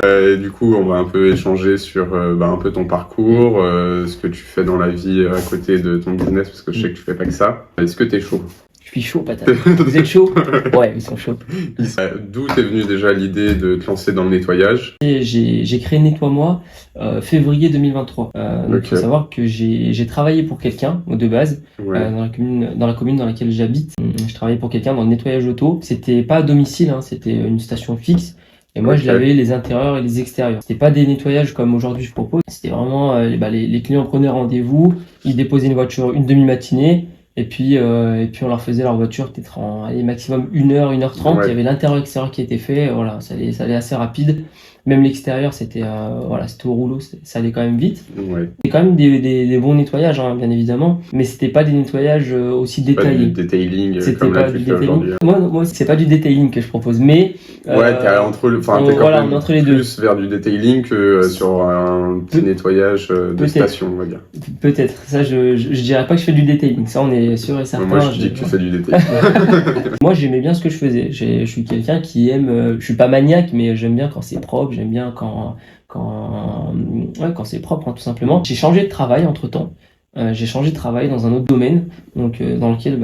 Mais du coup on va un peu échanger sur un peu ton parcours, ce que tu fais dans la vie à côté de ton business, parce que je sais que tu fais pas que ça. Est-ce que t'es chaud? Je suis chaud, patate. Vous êtes chaud? Ouais, ils sont chauds. D'où t'es venue déjà l'idée de te lancer dans le nettoyage? J'ai créé Nettoie-moi février 2023. Donc, il faut Ok. savoir que j'ai travaillé pour quelqu'un de base Ouais. dans la commune dans laquelle j'habite. Je travaillais pour quelqu'un dans le nettoyage auto. C'était pas à domicile, hein, c'était une station fixe. Et moi, Ok. je lavais les intérieurs et les extérieurs. C'était pas des nettoyages comme aujourd'hui je propose. C'était vraiment, les clients prenaient rendez-vous, ils déposaient une voiture une demi-matinée. Et puis on leur faisait leur voiture peut-être en allez, maximum 1 heure, 1 h 30. Ouais. Il y avait l'intérieur-extérieur qui était fait. Voilà, ça allait assez rapide. Même l'extérieur, c'était voilà, c'était au rouleau, ça allait quand même vite. Ouais. C'était quand même des bons nettoyages, hein, bien évidemment. Mais c'était pas des nettoyages aussi Pas du détaillés. detailing C'était comme là pas tu du fais detailing. aujourd'hui. Moi, c'est pas du detailing que je propose, mais Ouais, t'es entre enfin, t'es quand voilà, même on est entre les deux. plus vers du detailing que sur un petit nettoyage de Peut-être. station, on va dire. Peut-être. Ça, je dirais pas que je fais du detailing. Ça, on est sûr et certain. Moi, je dis que tu fais du detailing. Moi, j'aimais bien ce que je faisais. Je suis quelqu'un qui aime. Je suis pas maniaque, mais j'aime bien quand c'est propre. J'aime bien quand c'est propre, hein, tout simplement. J'ai changé de travail entre-temps. J'ai changé de travail dans un autre domaine, donc dans lequel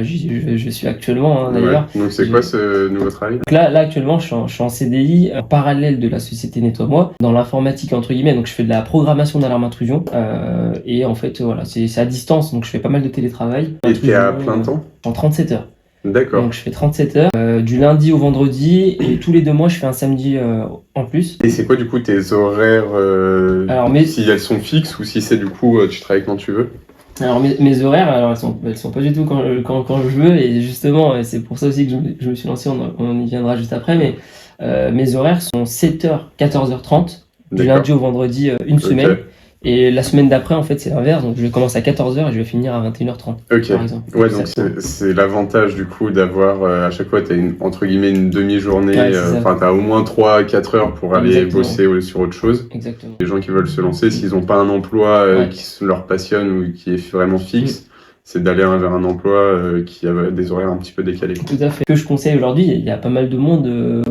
je suis actuellement, hein, d'ailleurs. Ouais. Donc, c'est quoi ce nouveau travail? Donc là actuellement, je suis en CDI en parallèle de la société Nettoie-moi, dans l'informatique entre guillemets. Donc je fais de la programmation d'alarme intrusion, et en fait voilà, c'est à distance, donc je fais pas mal de télétravail. Et t'es à plein temps? En 37 heures. D'accord. Donc je fais 37 heures, du lundi au vendredi, et tous les 2 mois je fais un samedi en plus. Et c'est quoi du coup tes horaires, Alors, si elles sont fixes ou si c'est du coup tu travailles quand tu veux? Alors mes horaires, alors elles sont pas du tout quand je veux, et justement c'est pour ça aussi que je me suis lancé, on y viendra juste après, mais mes horaires sont 7h, 14h30, du D'accord. lundi au vendredi, une semaine, et la semaine d'après en fait c'est l'inverse, donc je vais commencer à 14h et je vais finir à 21h30 Ok. par exemple. Ouais, donc c'est l'avantage du coup d'avoir à chaque fois t'as entre guillemets une demi-journée, Ouais, c'est ça. enfin t'as au moins 3-4 heures pour aller Exactement. bosser sur autre chose. Exactement. Les gens qui veulent se lancer, s'ils n'ont pas un emploi Ouais. qui leur passionne ou qui est vraiment fixe, c'est d'aller vers un emploi qui a des horaires un petit peu décalés. Tout à fait. Ce que je conseille aujourd'hui, il y a pas mal de monde,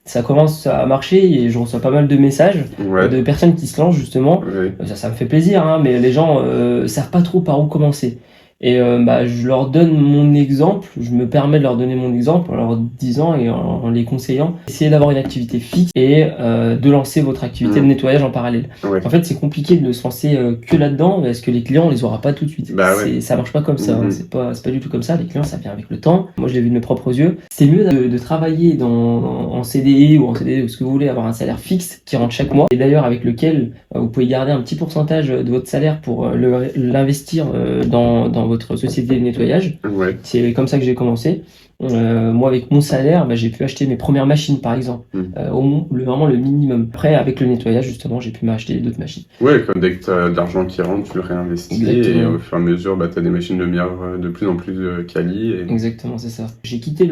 ça commence à marcher et je reçois pas mal de messages Ouais. de personnes qui se lancent justement. Ouais. Ça me fait plaisir, hein, mais les gens savent pas trop par où commencer. Et je leur donne mon exemple, je me permets de leur donner mon exemple en leur disant et en les conseillant, essayez d'avoir une activité fixe et de lancer votre activité de nettoyage en parallèle. Ouais. En fait, c'est compliqué de se lancer que là-dedans parce que les clients, on les aura pas tout de suite. Bah ouais. Ça marche pas comme ça, hein. C'est pas du tout comme ça. Les clients, ça vient avec le temps. Moi, je l'ai vu de mes propres yeux. C'est mieux de travailler en CDI ou en CDD ou ce que vous voulez, avoir un salaire fixe qui rentre chaque mois et d'ailleurs avec lequel vous pouvez garder un petit pourcentage de votre salaire pour l'investir dans votre société de nettoyage. Ouais. C'est comme ça que j'ai commencé. Moi, avec mon salaire, j'ai pu acheter mes premières machines, par exemple. Vraiment le minimum. Après, avec le nettoyage, justement, j'ai pu m'acheter d'autres machines. Ouais, comme dès que tu as de l'argent qui rentre, tu le réinvestis. Exactement. Et au fur et à mesure, tu as des machines de plus en plus quali. Exactement, c'est ça. J'ai quitté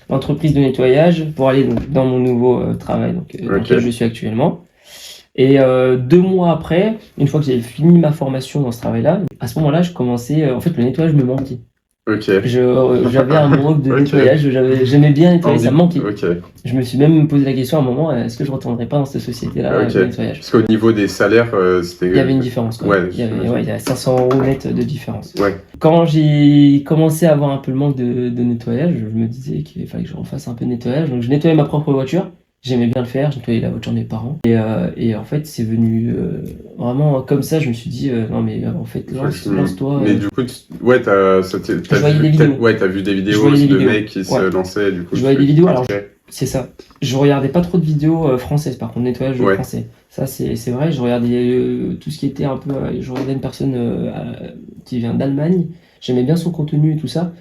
l'entreprise de nettoyage pour aller dans mon nouveau travail dans lequel je suis actuellement. Et 2 mois après, une fois que j'avais fini ma formation dans ce travail-là, à ce moment-là, je commençais. En fait, le nettoyage me manquait. Ok. J'avais un manque de nettoyage. J'aimais bien nettoyer, ça me manquait. Ok. Je me suis même posé la question à un moment, est-ce que je retournerais pas dans cette société-là de nettoyage? Parce qu'au niveau des salaires, c'était. Il y avait une différence. Quoi. Ouais. Il y a 500 € net de différence. Ouais. Quand j'ai commencé à avoir un peu le manque de nettoyage, je me disais qu'il fallait que je refasse un peu de nettoyage. Donc je nettoyais ma propre voiture. J'aimais bien le faire, je nettoyais la voiture de mes parents. Et en fait, c'est venu vraiment comme ça. Je me suis dit, non mais en fait, lance-toi. Mais du coup, t'as vu des vidéos de mecs qui se lançaient. Du coup, je voyais des vidéos, alors c'est ça. Je regardais pas trop de vidéos françaises, par contre, nettoyage français. Ça, c'est vrai. Je regardais tout ce qui était un peu. Je regardais une personne qui vient d'Allemagne. J'aimais bien son contenu et tout ça.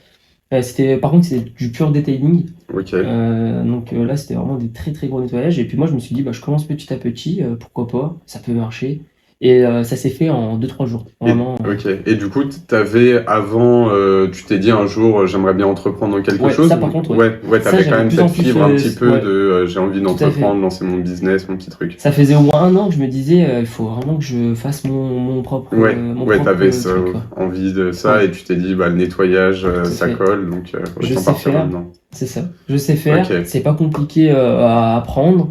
Par contre, c'était du pur detailing. Ok. Donc là, c'était vraiment des très très gros nettoyages. Et puis moi, je me suis dit, je commence petit à petit, pourquoi pas, ça peut marcher. Et ça s'est fait en 2-3 jours. Vraiment. Ok. Et du coup, t'avais avant, tu t'es dit un jour, j'aimerais bien entreprendre dans quelque chose. Ça, par contre, t'avais quand même cette fibre un petit peu de j'ai envie d'entreprendre, lancer mon business, mon petit truc. Ça faisait au moins 1 an que je me disais, il faut vraiment que je fasse mon propre. T'avais envie de ça et tu t'es dit, le nettoyage, ça colle, donc je sais faire. C'est ça. Je sais faire. C'est pas compliqué à apprendre.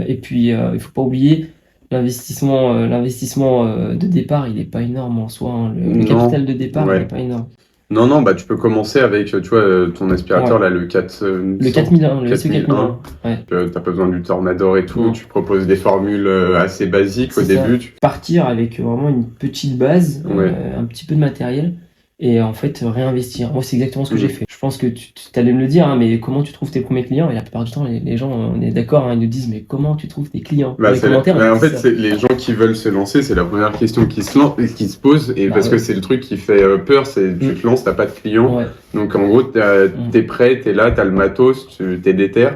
Et puis, il faut pas oublier. L'investissement de départ, il est pas énorme en soi. Hein. Le capital de départ, il est pas énorme. Non, non, bah tu peux commencer avec, tu vois, ton aspirateur, là, le 4... Le 4001, le SE 4001. Ouais. T'as pas besoin du Tornador et tout, Non. tu proposes des formules assez basiques au C'est ça. début. Partir avec vraiment une petite base, Ouais. un petit peu de matériel, et en fait réinvestir. Moi, c'est exactement ce que Mhm. j'ai fait. Je pense que tu allais me le dire, hein, mais comment tu trouves tes premiers clients? Et la plupart du temps, les gens, on est d'accord, hein, ils nous disent, mais comment tu trouves tes clients? Dans les commentaires, ils en disent fait, ça. c'est les gens qui veulent se lancer, c'est la première question qui qui se pose, et Bah parce que ouais. c'est le truc qui fait peur, c'est tu te lances, t'as pas de clients, Ouais. donc en gros, t'es prêt, t'es là, t'as le matos, t'es déter,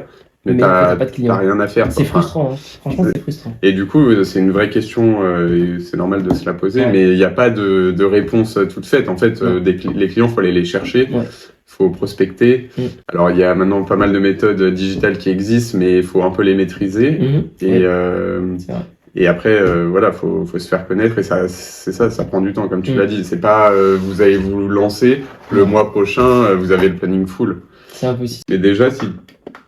mais Mais t'as pas de clients. t'as rien à faire. C'est quoi. frustrant, hein. Franchement, c'est frustrant. Et du coup, c'est une vraie question, et c'est normal de se la poser, Ouais. mais il n'y a pas de réponse toute faite. En fait, Non. les clients, faut aller les chercher, Ouais. faut prospecter. Alors, il y a maintenant pas mal de méthodes digitales qui existent, mais il faut un peu les maîtriser. Et, Oui. C'est vrai. et après, voilà, faut se faire connaître, et ça prend du temps, comme tu l'as dit. C'est pas, vous allez vous lancer, le mois prochain, vous avez le planning full. C'est impossible. Mais déjà, si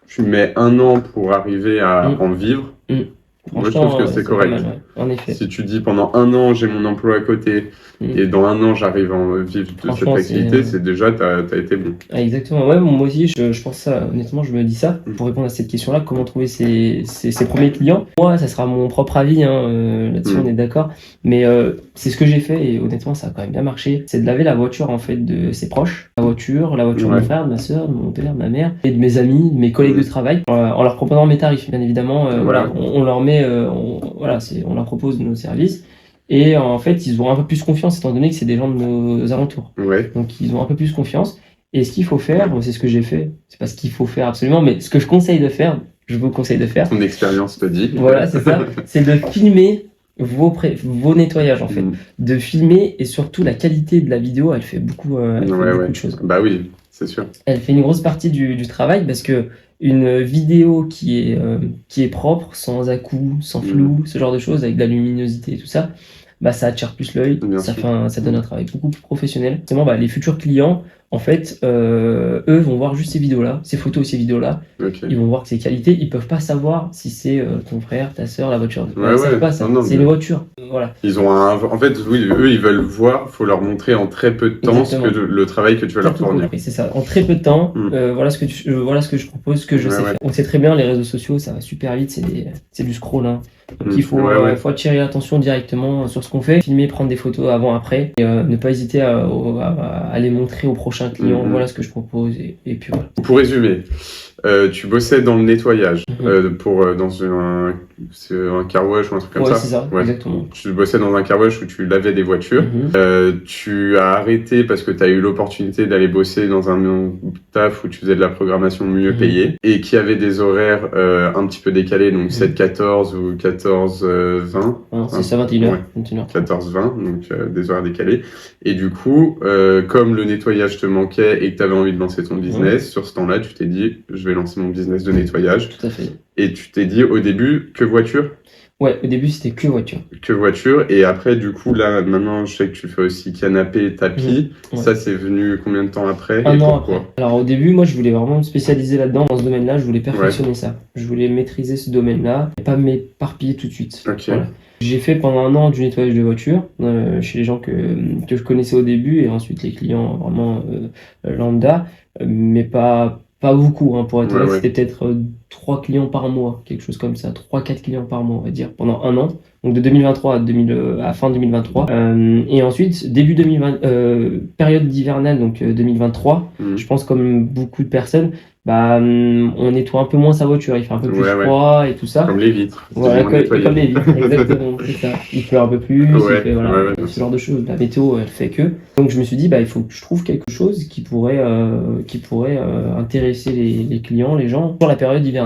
tu mets 1 an pour arriver à en vivre, moi je trouve que c'est correct. Pas mal, ouais. En effet. Si tu dis pendant 1 an j'ai mon emploi à côté et dans 1 an j'arrive à en vivre de cette activité, c'est déjà t'as été bon. Ah, exactement. Ouais, moi aussi je pense ça. Honnêtement, je me dis ça pour répondre à cette question-là. Comment trouver ses premiers clients? Moi, ça sera mon propre avis. Hein, là-dessus, on est d'accord. Mais c'est ce que j'ai fait et honnêtement, ça a quand même bien marché. C'est de laver la voiture en fait de ses proches, la voiture de mon frère, de ma soeur, de mon père, de ma mère et de mes amis, de mes collègues de travail, en leur proposant mes tarifs, bien évidemment. Voilà, on leur met, on leur propose nos services. Et en fait, ils ont un peu plus confiance étant donné que c'est des gens de nos alentours. Ouais. Donc, ils ont un peu plus confiance. Et ce qu'il faut faire, c'est ce que j'ai fait. C'est pas ce qu'il faut faire absolument, mais ce que je conseille de faire, je vous conseille de faire. Ton expérience te dit. Voilà, c'est ça. C'est de filmer vos nettoyages, en fait. De filmer et surtout la qualité de la vidéo, elle fait beaucoup, beaucoup de choses. Bah oui, c'est sûr. Elle fait une grosse partie du travail parce que une vidéo qui est propre, sans à-coups, sans flou, ce genre de choses, avec de la luminosité et tout ça, bah, ça attire plus l'œil, ça donne un travail beaucoup plus professionnel. Forcément, bah, les futurs clients, en fait, eux vont voir juste ces vidéos-là, ces photos et ces vidéos-là. Okay. Ils vont voir que c'est qualité, ils peuvent pas savoir si c'est ton frère, ta soeur, la voiture. Ils savent pas ça, c'est une voiture. Voilà. Ils ont en fait, oui, eux, ils veulent voir, faut leur montrer en très peu de temps le travail que tu vas leur fournir. C'est ça, en très peu de temps, voilà ce que je propose, ce que je sais faire. On sait très bien, les réseaux sociaux, ça va super vite, c'est du scroll, hein. Donc il faut attirer l'attention directement sur ce qu'on fait, filmer, prendre des photos avant, après, et ne pas hésiter à les montrer au prochain client. Voilà ce que je propose, et puis voilà. Pour résumer, tu bossais dans le nettoyage, dans un car wash ou un truc comme ça. C'est ça, exactement. Tu bossais dans un car wash où tu lavais des voitures. Tu as arrêté parce que tu as eu l'opportunité d'aller bosser dans un taf où tu faisais de la programmation mieux payée et qui avait des horaires un petit peu décalés, donc 7-14 ou 14-20. C'est ça, 21h. 14-20, donc des horaires décalés. Et du coup, comme le nettoyage te manquait et que tu avais envie de lancer ton business, sur ce temps-là, tu t'es dit, je vais lancer mon business de nettoyage. Tout à fait. Et tu t'es dit au début, que voiture? Ouais, au début, c'était que voiture. Que voiture. Et après, du coup, là, maintenant, je sais que tu fais aussi canapé, tapis. Ça, c'est venu combien de temps après? Un an après. Alors, au début, moi, je voulais vraiment me spécialiser là-dedans, dans ce domaine-là. Je voulais perfectionner ça. Je voulais maîtriser ce domaine-là et pas m'éparpiller tout de suite. Voilà. J'ai fait pendant 1 an du nettoyage de voiture chez les gens que je connaissais au début et ensuite les clients vraiment lambda, mais pas beaucoup, hein, pour être honnête. C'était peut-être 3 clients par mois, quelque chose comme ça, 3-4 clients par mois, on va dire, pendant 1 an. Donc de 2023 à fin 2023. Et ensuite, début 2020, période hivernale, donc 2023, je pense comme beaucoup de personnes, on nettoie un peu moins sa voiture, il fait un peu plus froid et tout ça. Comme les vitres. Voilà, comme les vitres, exactement, c'est ça. Il pleut un peu plus, ce genre de choses. La météo, elle fait que. Donc je me suis dit, il faut que je trouve quelque chose qui pourrait intéresser les clients, les gens, pour la période hivernale.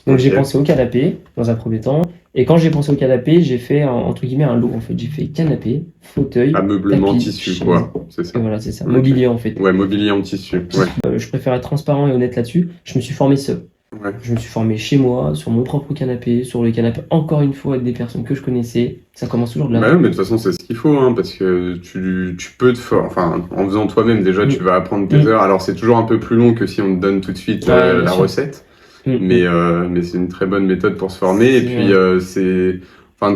Donc j'ai pensé au canapé, dans un premier temps. Et quand j'ai pensé au canapé, j'ai fait, entre guillemets, un lot, en fait. J'ai fait canapé, fauteuil, ameublement tapis, tissu, chaise. quoi. C'est ça. Et voilà, c'est ça. Mobilier, en fait. Ouais, mobilier en tissu. Je préfère être transparent et honnête là-dessus. Je me suis formé seul. Je me suis formé chez moi, sur mon propre canapé, sur le canapé, encore une fois, avec des personnes que je connaissais. Ça commence toujours de là. Mais de toute façon, c'est ce qu'il faut, hein, parce que tu peux en faisant toi-même, déjà, tu vas apprendre tes heures. Alors, c'est toujours un peu plus long que si on te donne tout de suite la recette. Mais c'est une très bonne méthode pour se former. Et puis,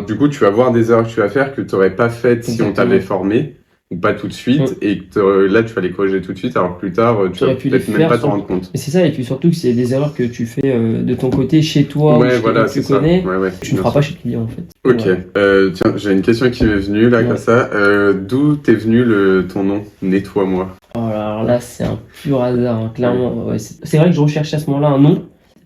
du coup, tu vas voir des erreurs que tu vas faire que tu n'aurais pas faites si on t'avait formé. ou pas tout de suite, et que là, tu vas les corriger tout de suite, alors que plus tard, tu vas T'aurais pu les peut-être même faire pas t'en sur- rendre compte. Mais c'est ça, et puis surtout que c'est des erreurs que tu fais de ton côté chez toi, ou Ouais, chez voilà, quelqu'un que c'est tu ça. connais, Ouais, ouais, tu ne bien feras sûr. pas chez le client en fait. Ok, Voilà. tiens, j'ai une question qui m'est venue là, Ouais. comme ça. D'où t'es venu ton nom, Nettoie-moi? Alors là, c'est un pur hasard, hein, clairement. Ouais, c'est vrai que je recherchais à ce moment-là un nom.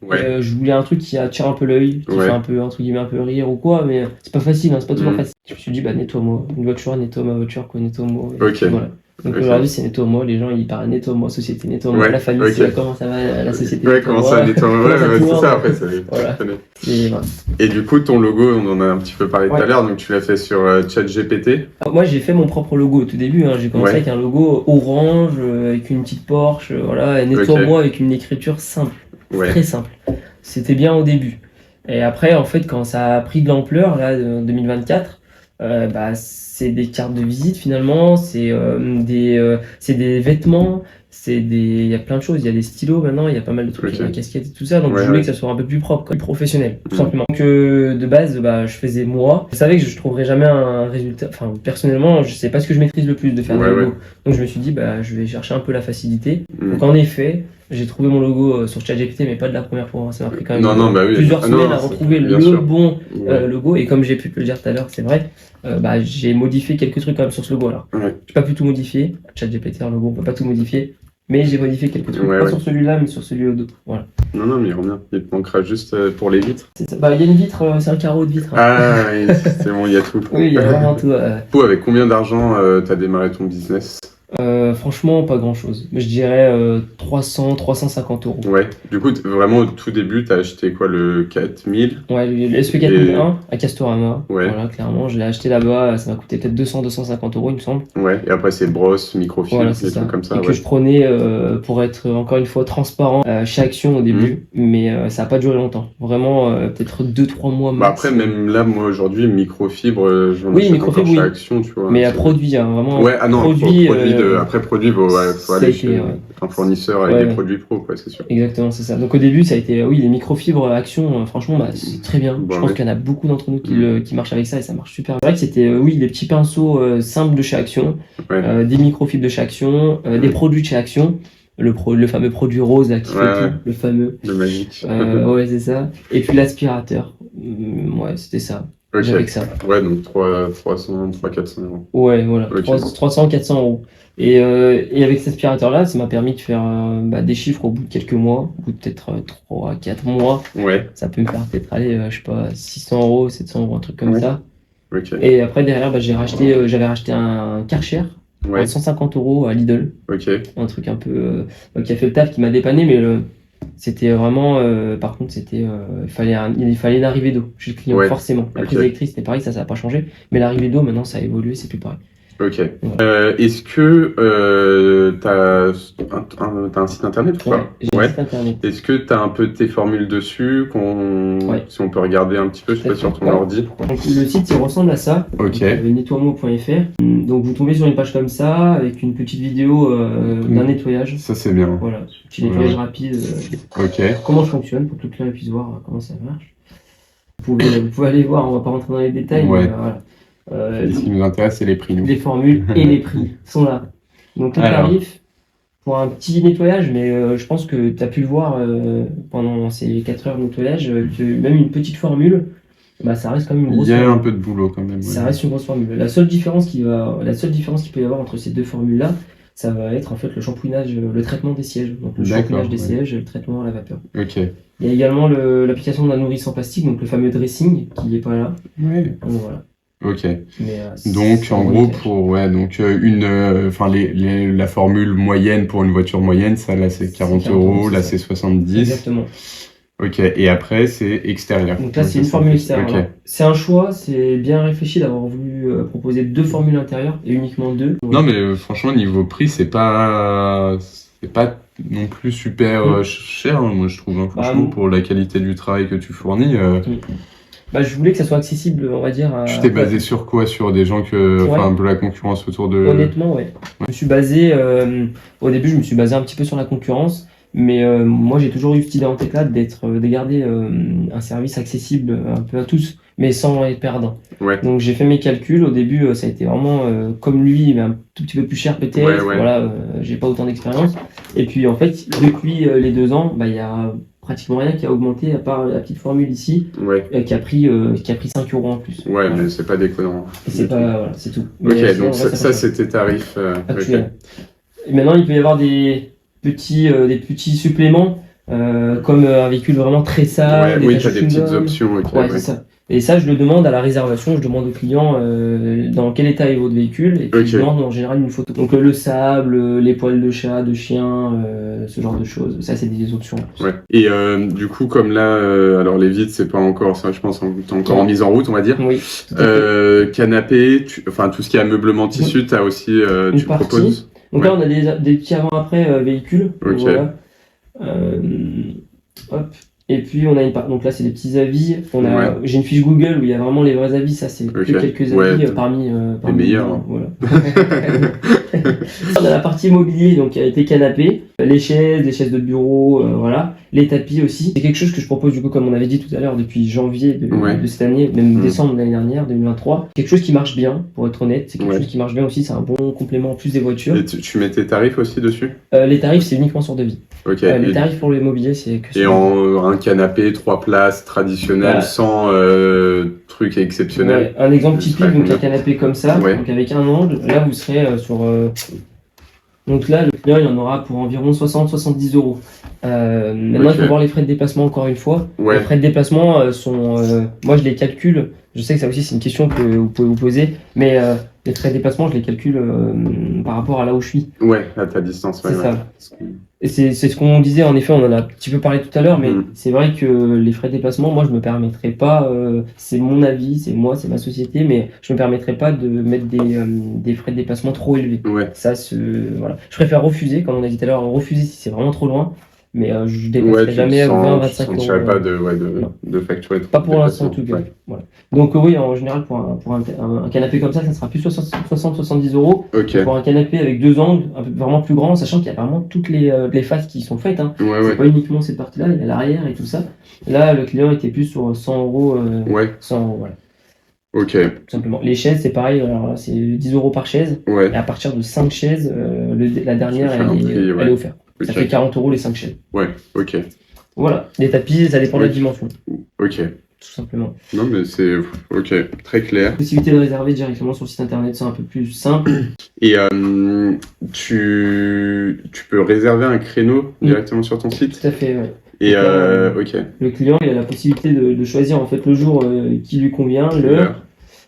Ouais, Je voulais un truc qui attire un peu l'œil, qui Ouais. fait un peu, entre guillemets, un peu rire ou quoi, mais c'est pas facile, hein, c'est pas toujours Mm. facile. Je me suis dit, bah nettoie-moi, une voiture, nettoie ma voiture, quoi, nettoie-moi. Et Ok. puis voilà. Donc Ok. aujourd'hui, c'est nettoie-moi, les gens ils parlent nettoie-moi, société nettoie-moi, Ouais, la famille, ok. c'est comment ça va, la société Ouais, comment ça, Nettoie-moi? Comment ça Ouais, c'est tourne. ça, après, ça, Voilà. tu connais. Et voilà. Et du coup, ton logo, on en a un petit peu parlé tout Ouais. à l'heure, donc tu l'as fait sur ChatGPT. Alors, moi j'ai fait mon propre logo au tout début, hein. J'ai commencé Ouais. avec un logo orange, avec une petite Porsche, voilà, et nettoie-moi avec une écriture simple. Ouais. Très simple. C'était bien au début. Et après, en fait, quand ça a pris de l'ampleur, là, en 2024, bah, c'est des cartes de visite finalement, c'est des vêtements, il y a plein de choses. Il y a des stylos maintenant, il y a pas mal de trucs, Ok. il y a des casquettes et tout ça. Donc Ouais, je voulais ouais. que ça soit un peu plus propre, plus professionnel, tout Mm. simplement. Donc de base, bah, je faisais moi. Je savais que je trouverais jamais un résultat. Enfin, personnellement, je sais pas ce que je maîtrise le plus de faire Ouais, des logos. ouais. Donc je me suis dit, bah, je vais chercher un peu la facilité. Mm. Donc en effet, j'ai trouvé mon logo sur ChatGPT, mais pas de la première fois, hein. Ça m'a pris quand même Non, bah oui. plusieurs Ah, non, semaines à c'est- retrouver bien le sûr. bon Ouais. logo. Et comme j'ai pu te le dire tout à l'heure, c'est vrai, bah, j'ai modifié quelques trucs quand même sur ce logo. Alors, Ouais. j'ai pas pu tout modifier. ChatGPT, un logo, on peut pas tout modifier. Mais j'ai modifié quelques trucs, Ouais, pas ouais. sur celui-là, mais sur celui au dos. Voilà. Non, mais il revient. Il te manquera juste pour les vitres. C'est ça. Bah, il y a une vitre, c'est un carreau de vitre, hein. Ah, oui, c'est bon, il y a tout. Oui, il y a vraiment tout. Du coup, avec combien d'argent t'as démarré ton business? Franchement, pas grand chose. Je dirais 300-350 euros. Ouais. Du coup, vraiment, au tout début, t'as acheté quoi, le 4000? Ouais, le SP4001 à Castorama. Ouais. Voilà, clairement, je l'ai acheté là-bas. Ça m'a coûté peut-être 200-250 euros, il me semble. Ouais. Et après, c'est brosse, microfibre, Voilà, des c'est ça. trucs comme ça. Et que Ouais. je prenais pour être encore une fois transparent chez Action au début, mais ça n'a pas duré longtemps. Vraiment, peut-être 2-3 mois Bah max. après, même là, moi, aujourd'hui, microfibre, j'en Oui, achète microfibre, encore chez oui. Action, tu vois. Mais à c'est- produit, hein, vraiment. Ouais, ah non, produit, après produit, faut ça a aller été, chez ouais. un fournisseur avec Ouais, des ouais. produits pro, quoi, c'est sûr. Exactement, c'est ça. Donc au début, ça a été, oui, les microfibres Action, franchement, bah, c'est très bien. Bon, Je pense ouais. qu'il y en a beaucoup d'entre nous qui marchent avec ça et ça marche super. C'est vrai que c'était, oui, les petits pinceaux simples de chez Action, Ouais. des microfibres de chez Action, des produits de chez Action, le fameux produit rose là qui fait Ouais. tout, le fameux. Le magique. Ouais, c'est ça. Et puis l'aspirateur. Ouais, c'était ça. Ok. J'avais que ça. Ouais, donc 300, 400 euros. Ouais, voilà, Ok. 300-400 euros. Et avec cet aspirateur-là, ça m'a permis de faire des chiffres au bout de quelques mois, au bout de peut-être 3-4 mois. Ouais. Ça peut me faire peut-être aller, je sais pas, 600 euros, 700 euros, un truc comme Ouais. ça. Ok. Et après, derrière, bah, j'avais racheté un Karcher Ouais. à 150 euros à Lidl. Ok. Un truc un peu qui a fait le taf, qui m'a dépanné, mais c'était vraiment, par contre, il fallait une arrivée d'eau chez le client, Ouais. forcément. La Ok. prise électrique, c'était pareil, ça n'a pas changé. Mais l'arrivée d'eau, maintenant, ça a évolué, c'est plus pareil. Ok. Ouais. Est-ce que t'as un site internet ou Ouais, pas? j'ai un Ouais. site internet. Est-ce que t'as un peu tes formules dessus, Ouais. si on peut regarder un petit peu, je sais pas, sur ton Ouais. ordi? Donc, le site, il ressemble à ça. Ok. Nettoiemo.fr. Donc, vous tombez sur une page comme ça, avec une petite vidéo d'un nettoyage. Ça, c'est bien. Voilà, petit nettoyage Ouais. rapide. Ok. Comment je fonctionne, pour que le client puisse voir comment ça marche. Vous pouvez aller voir, on va pas rentrer dans les détails, Ouais. mais voilà. Et ce qui nous intéresse, c'est les prix, nous. Les formules et les prix sont là. Donc le Alors. tarif pour un petit nettoyage, mais je pense que tu as pu le voir pendant ces 4 heures de nettoyage, que même une petite formule, bah, ça reste quand même une Il grosse y a formule. un peu de boulot quand même. Ça Ouais. reste une grosse formule. La seule différence qu'il peut y avoir entre ces deux formules-là, ça va être en fait le shampouinage, le traitement des sièges. Donc le D'accord, shampouinage des ouais. sièges et le traitement à la vapeur. Ok. Il y a également l'application d'un nourrice en plastique, donc le fameux dressing qui n'est pas là. Ouais. Donc voilà. Ok. Mais, Donc c'est en un bon gros nettoyage. pour la formule moyenne pour une voiture moyenne, ça là c'est 40 40 euros, euros, c'est là ça. c'est 70. Exactement. Ok. Et après c'est extérieur. Donc là, c'est Ok, une formule fait- extérieure. Ok. Alors, c'est un choix, c'est bien réfléchi d'avoir voulu proposer 2 formules intérieures et uniquement 2. Non mais franchement niveau prix c'est pas non plus super cher hein, moi je trouve hein, franchement Bah, pour la qualité du travail que tu fournis. Bah, je voulais que ça soit accessible, on va dire. Tu t'es basé sur quoi? Sur des gens enfin un peu la concurrence autour de. Honnêtement, ouais. Je me suis basé, au début, je me suis basé un petit peu sur la concurrence, mais moi, j'ai toujours eu cette idée en tête là de garder un service accessible un peu à tous. mais sans être perdant. Ouais. Donc j'ai fait mes calculs. Au début, ça a été vraiment comme lui, mais un tout petit peu plus cher peut-être. Ouais, ouais. Voilà, j'ai pas autant d'expérience. Et puis en fait, depuis les 2 ans, il y a pratiquement rien qui a augmenté à part la petite formule ici, Ouais. qui a pris 5 euros en plus. Ouais, mais c'est pas déconnant. Et c'est pas, voilà, c'est tout. Ok, Mais sinon, donc en vrai, ça pas cher. c'était tarif. Actuel. Et maintenant, il peut y avoir des petits suppléments, comme un véhicule vraiment très sale, Ouais, oui, taches t'as de des petites chewing-gum. options. Ok, Ouais, ouais. c'est ça. Et ça, je le demande à la réservation, je demande au client dans quel état est votre véhicule, et puis Ok. je demande en général une photo. Donc le sable, les poils de chat, de chien, ce genre de choses, ça c'est des options. Ouais. Et du coup, comme là, alors les vides, c'est pas encore ça, je pense, t'es encore en mise en route, on va dire. Oui, tout à fait. Canapé, enfin tout ce qui est ameublement tissu, t'as aussi, Une tu partie. proposes. Donc Ouais. là, on a des petits avant-après véhicules. Donc Ok. voilà. Hop. Et puis on a donc là c'est des petits avis. Ouais. J'ai une fiche Google où il y a vraiment les vrais avis. Ça c'est que Ok. quelques Ouais, avis parmi meilleurs, les- hein. Voilà. On a la partie mobilier donc qui a été canapé, les chaises de bureau, voilà, les tapis aussi. C'est quelque chose que je propose du coup comme on avait dit tout à l'heure depuis janvier Ouais. de cette année, même Mm. décembre de l'année dernière, 2023. Quelque chose qui marche bien pour être honnête. C'est quelque Ouais. chose qui marche bien aussi. C'est un bon complément en plus des voitures. Et tu mets tes tarifs aussi dessus? Les tarifs c'est uniquement sur devis. Ok. Les Et, tarifs pour le mobilier c'est que et sur devis. un canapé 3 places traditionnel Bah, sans truc exceptionnel. Ouais, un exemple Ce typique, serait donc un combien? canapé comme ça, Ouais. donc avec un angle, là vous serez sur. Donc là, le client il en aura pour environ 60-70 euros. Maintenant, Ok. il faut voir les frais de déplacement encore une fois. Ouais. Les frais de déplacement sont. Moi, je les calcule. Je sais que ça aussi, c'est une question que vous pouvez vous poser. Mais les frais de déplacement, je les calcule par rapport à là où je suis. Ouais, à ta distance. Ouais, C'est ouais. ça. Et c'est ce qu'on disait, en effet, on en a un petit peu parlé tout à l'heure, mais Mm. c'est vrai que les frais de déplacement, moi, je me permettrais pas, c'est mon avis, c'est moi, c'est ma société, mais je me permettrais pas de mettre des frais de déplacement trop élevés. Ouais. Ça, voilà. Je préfère refuser, comme on a dit tout à l'heure, refuser si c'est vraiment trop loin, mais je Ouais, dépasserai tu jamais te 20-25 tu euros. sentirais pas de Non. facturer Pas pour l'instant, en tout déplacement. cas. Ouais. Voilà. Donc, oui, en général, pour un canapé comme ça sera plus 60-70 euros. Ok. Pour un canapé avec 2 angles, un peu vraiment plus grand, sachant qu'il y a vraiment toutes les faces qui sont faites. Hein. Ouais, C'est ouais. pas uniquement cette partie-là, il y a l'arrière et tout ça. Là, le client était plus sur 100 euros. Ouais. 100 euros, voilà, Ok. tout simplement. Les chaises, c'est pareil, alors là, c'est 10 euros par chaise. Ouais. Et à partir de 5 chaises, la dernière, Ça fait un prix, ouais. elle est offerte. Ça Ok. fait 40 euros les 5 chaises. Ouais. Ok. Voilà. Les tapis, ça dépend de la Oui. dimension, Ok. tout simplement. Non, mais c'est ok. Très clair. Possibilité de réserver directement sur le site internet, c'est un peu plus simple. Et tu peux réserver un créneau directement sur ton site. Tout à fait, ouais. Et Donc, ok. Le client, il a la possibilité de choisir en fait le jour qui lui convient, l'heure,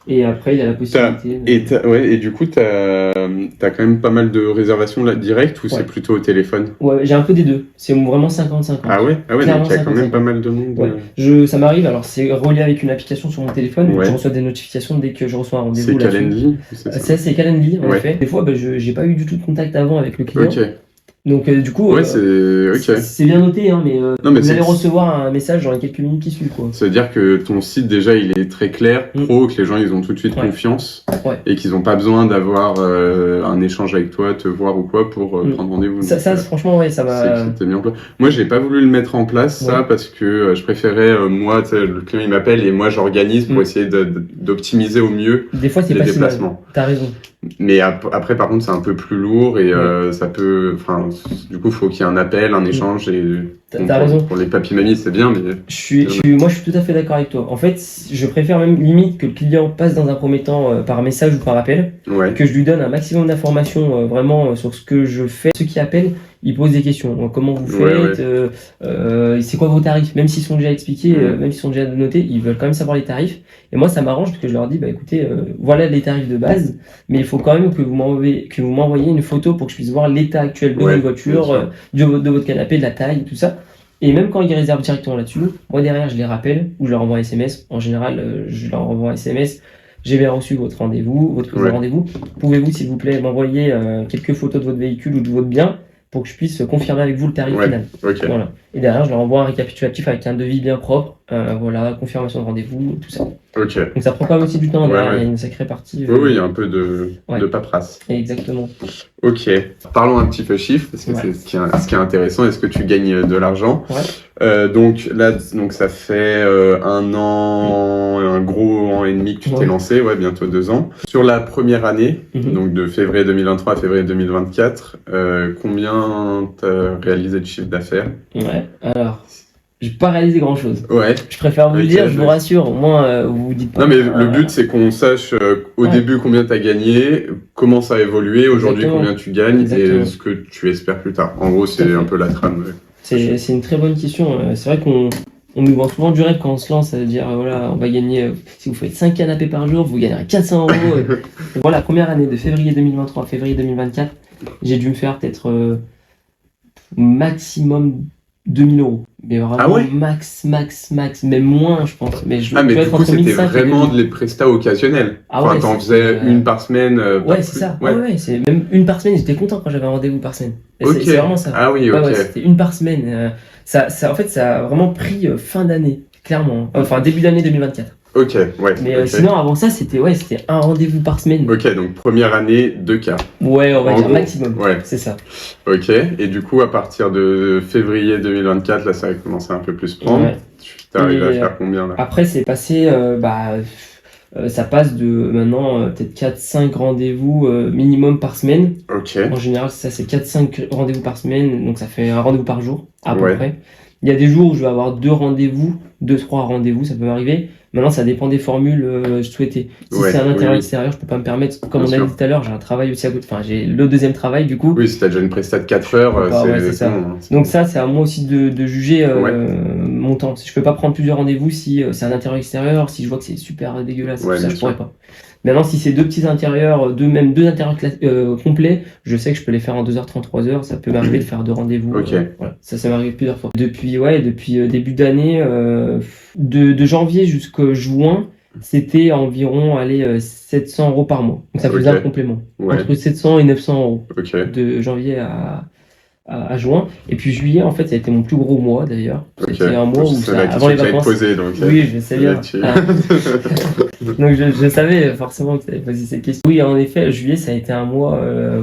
et après il a la possibilité. Et du coup, t'as quand même pas mal de réservations là direct ou Ouais. c'est plutôt au téléphone? Ouais, j'ai un peu des deux. C'est vraiment 50-50. Ah ouais, Clairement, donc il y a quand même 50-50. pas mal de monde. Ouais. Ça m'arrive, alors c'est relié avec une application sur mon téléphone, donc Ouais. je reçois des notifications dès que je reçois un rendez-vous C'est là-dessus. Calendly, c'est ça? Ça, c'est Calendly, en Ouais. effet. Des fois, j'ai pas eu du tout de contact avant avec le client. Ok. Donc, du coup, Ouais, c'est ok. c'est bien noté, hein, mais, Non, mais vous c'est- allez recevoir un message dans les quelques minutes qui suivent, quoi. Ça veut dire que ton site déjà il est très clair, pro, que les gens ils ont tout de suite Ouais. confiance Ouais. et qu'ils n'ont pas besoin d'avoir un échange avec toi, te voir ou quoi pour prendre rendez-vous. Ça, Donc, franchement, ouais, ça va. c'était mis en place. Moi j'ai pas voulu le mettre en place ça Ouais. parce que je préférais moi tu sais, le client il m'appelle et moi j'organise pour essayer d'optimiser au mieux Des fois, c'est les pas si mal. déplacements. T'as raison. Mais après par contre c'est un peu plus lourd et ça peut, enfin du coup faut qu'il y ait un appel, un échange et T'as raison. pour les papy-mamies c'est bien mais Moi, je suis tout à fait d'accord avec toi. En fait, je préfère même limite que le client passe dans un premier temps par message ou par appel, ouais. que je lui donne un maximum d'informations vraiment sur ce que je fais. Ceux qui appellent, ils posent des questions. Comment vous faites c'est quoi vos tarifs? Même s'ils sont déjà expliqués, même s'ils sont déjà notés, ils veulent quand même savoir les tarifs. Et moi, ça m'arrange parce que je leur dis, bah écoutez, voilà les tarifs de base, mais il faut quand même que vous m'envoyiez une photo pour que je puisse voir l'état actuel de votre voiture, de votre canapé, de la taille, tout ça. Et même quand ils réservent directement là-dessus, moi derrière je les rappelle ou je leur envoie un SMS. En général, je leur envoie un SMS. J'ai bien reçu votre rendez-vous, votre prise de rendez-vous. Pouvez-vous, s'il vous plaît, m'envoyer quelques photos de votre véhicule ou de votre bien pour que je puisse confirmer avec vous le tarif final. Okay. Voilà. Et derrière, je leur envoie un récapitulatif avec un devis bien propre. Voilà, confirmation de rendez-vous, tout ça. Ok. Donc ça prend quand même aussi du temps, Ouais, derrière, ouais. il y a une sacrée partie. Oui, oui, il y a un peu Ouais. de paperasse. Exactement. Ok. Parlons un petit peu chiffres, parce que Ouais. c'est ce qui est intéressant. Est-ce que tu gagnes de l'argent? Ouais. Donc là, donc ça fait 1 an, un gros an et demi que tu t'es Ouais. lancé, ouais, bientôt 2 ans. Sur la première année, Mhm. donc de février 2023 à février 2024, combien t'as réalisé de chiffre d'affaires? Ouais. Alors, j'ai pas réalisé grand-chose. Ouais. Je préfère vous le Ok, dire, je vous donc- rassure. Au moins, vous vous dites pas. Non, mais le but, c'est qu'on sache au Ouais. début combien tu as gagné, comment ça a évolué, aujourd'hui Exactement. combien tu gagnes Exactement. et ce que tu espères plus tard. En gros, Tout à c'est fait. un peu la trame. Ouais. C'est une très bonne question. C'est vrai qu'on nous vend souvent du rêve quand on se lance, à dire voilà, on va gagner, si vous faites 5 canapés par jour, vous gagnerez 400 €. Et voilà, première année de février 2023 à février 2024, j'ai dû me faire peut-être maximum 2000 €. Mais vraiment Ah ouais max, même moins, je pense. Mais je Ah, mais peux du être coup, entre c'était 1500 et vraiment 2000. de les prestats occasionnels. Ah Enfin, ouais, t'en c'était, faisais une par semaine. pas Ouais, c'est plus. ça. Ouais. Ouais, c'est même une par semaine. J'étais content quand j'avais un rendez-vous par semaine. Et Ok. c'est vraiment ça. Ah oui, Ouais, ok. ouais, c'était une par semaine. En fait, ça a vraiment pris fin d'année, clairement. Enfin, début d'année 2024. Ok, ouais. Mais ok. sinon, avant ça, c'était un rendez-vous par semaine. Ok, donc première année, 2K. Ouais, on va En dire gros, maximum. ouais. C'est ça. Ok, et du coup, à partir de février 2024, là, ça a commencé à un peu plus prendre. Ouais. Tu t'es arrivé à Et, faire combien là? Après, c'est passé, ça passe de maintenant peut-être 4-5 rendez-vous minimum par semaine. Ok. En général, c'est 4-5 rendez-vous par semaine, donc ça fait un rendez-vous par jour, à peu Ouais. près. Il y a des jours où je vais avoir 2-3 rendez-vous, ça peut m'arriver. Maintenant, ça dépend des formules souhaitées. Si Ouais, c'est un oui, intérieur oui. extérieur, je peux pas me permettre. Comme Bien on a sûr. dit tout à l'heure, j'ai un travail aussi à côté. Enfin, j'ai le deuxième travail, du coup. Oui, si t'as déjà une presta de 4 heures, Ouais, c'est ça. bon, hein. Donc ça, c'est à moi aussi de juger Ouais. mon temps. Je peux pas prendre plusieurs rendez-vous si c'est un intérieur extérieur, si je vois que c'est super dégueulasse, Ouais, tout ça, bien je pourrais sûr. pas. Maintenant, si c'est deux petits intérieurs, même deux intérieurs complets, je sais que je peux les faire en 2h30, 3h. Ça peut m'arriver de faire deux rendez-vous. Ok. Voilà. Ça m'arrive plusieurs fois. Depuis début d'année, de janvier jusqu'à juin, c'était environ 700 € par mois. Donc ça faisait Ok. un complément. Ouais. Entre 700 et 900 € Ok. de janvier à juin. Et puis juillet, en fait, ça a été mon plus gros mois d'ailleurs. Ok. C'était un mois où C'est la avant question les que j'allais te vacances. poser, donc. Oui, je sais bien. là-dessus. Ah. Donc je savais forcément que tu avais posé cette question. Oui, en effet, juillet, ça a été un mois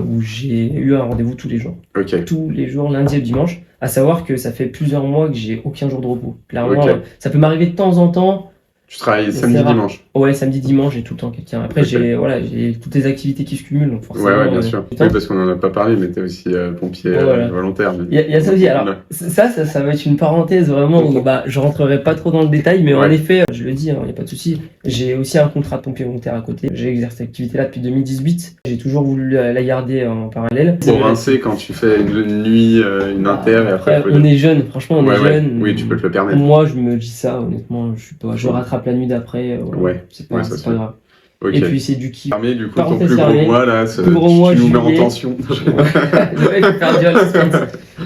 où j'ai eu un rendez-vous tous les jours. Ok. Tous les jours, lundi et dimanche. À savoir que ça fait plusieurs mois que j'ai aucun jour de repos. Clairement, Ok. ça peut m'arriver de temps en temps. Tu travailles C'est samedi, rare. dimanche. Ouais, samedi, dimanche, j'ai tout le temps quelqu'un. Après, Ok. j'ai toutes les activités qui se cumulent, donc forcément. Ouais, bien sûr. tout le temps. Oui, parce qu'on en a pas parlé, mais t'es aussi pompier Voilà. volontaire. mais- Il y a ça aussi. Alors, Ouais. ça va être une parenthèse vraiment où je rentrerai pas trop dans le détail, mais en Ouais. effet, je le dis, il n'y a pas de souci. J'ai aussi un contrat de pompier volontaire à côté. J'ai exercé cette activité-là depuis 2018. J'ai toujours voulu la garder en parallèle. Pour rincer, quand tu fais une nuit, une inter, et après. On est jeune, franchement, on est jeune. Oui, tu peux te le permettre. Moi, je me dis ça, honnêtement, je rattrape la nuit d'après. Voilà. Ouais. C'est Ouais, pas, ça c'est se pas fait. grave. Ok. Et puis, c'est du kiff. Fermé, du coup, ton Parenthèse plus gros fermée. mois, là, Plus gros mois, tu nous mets en juillet. tension. Le mec il perd du suspense.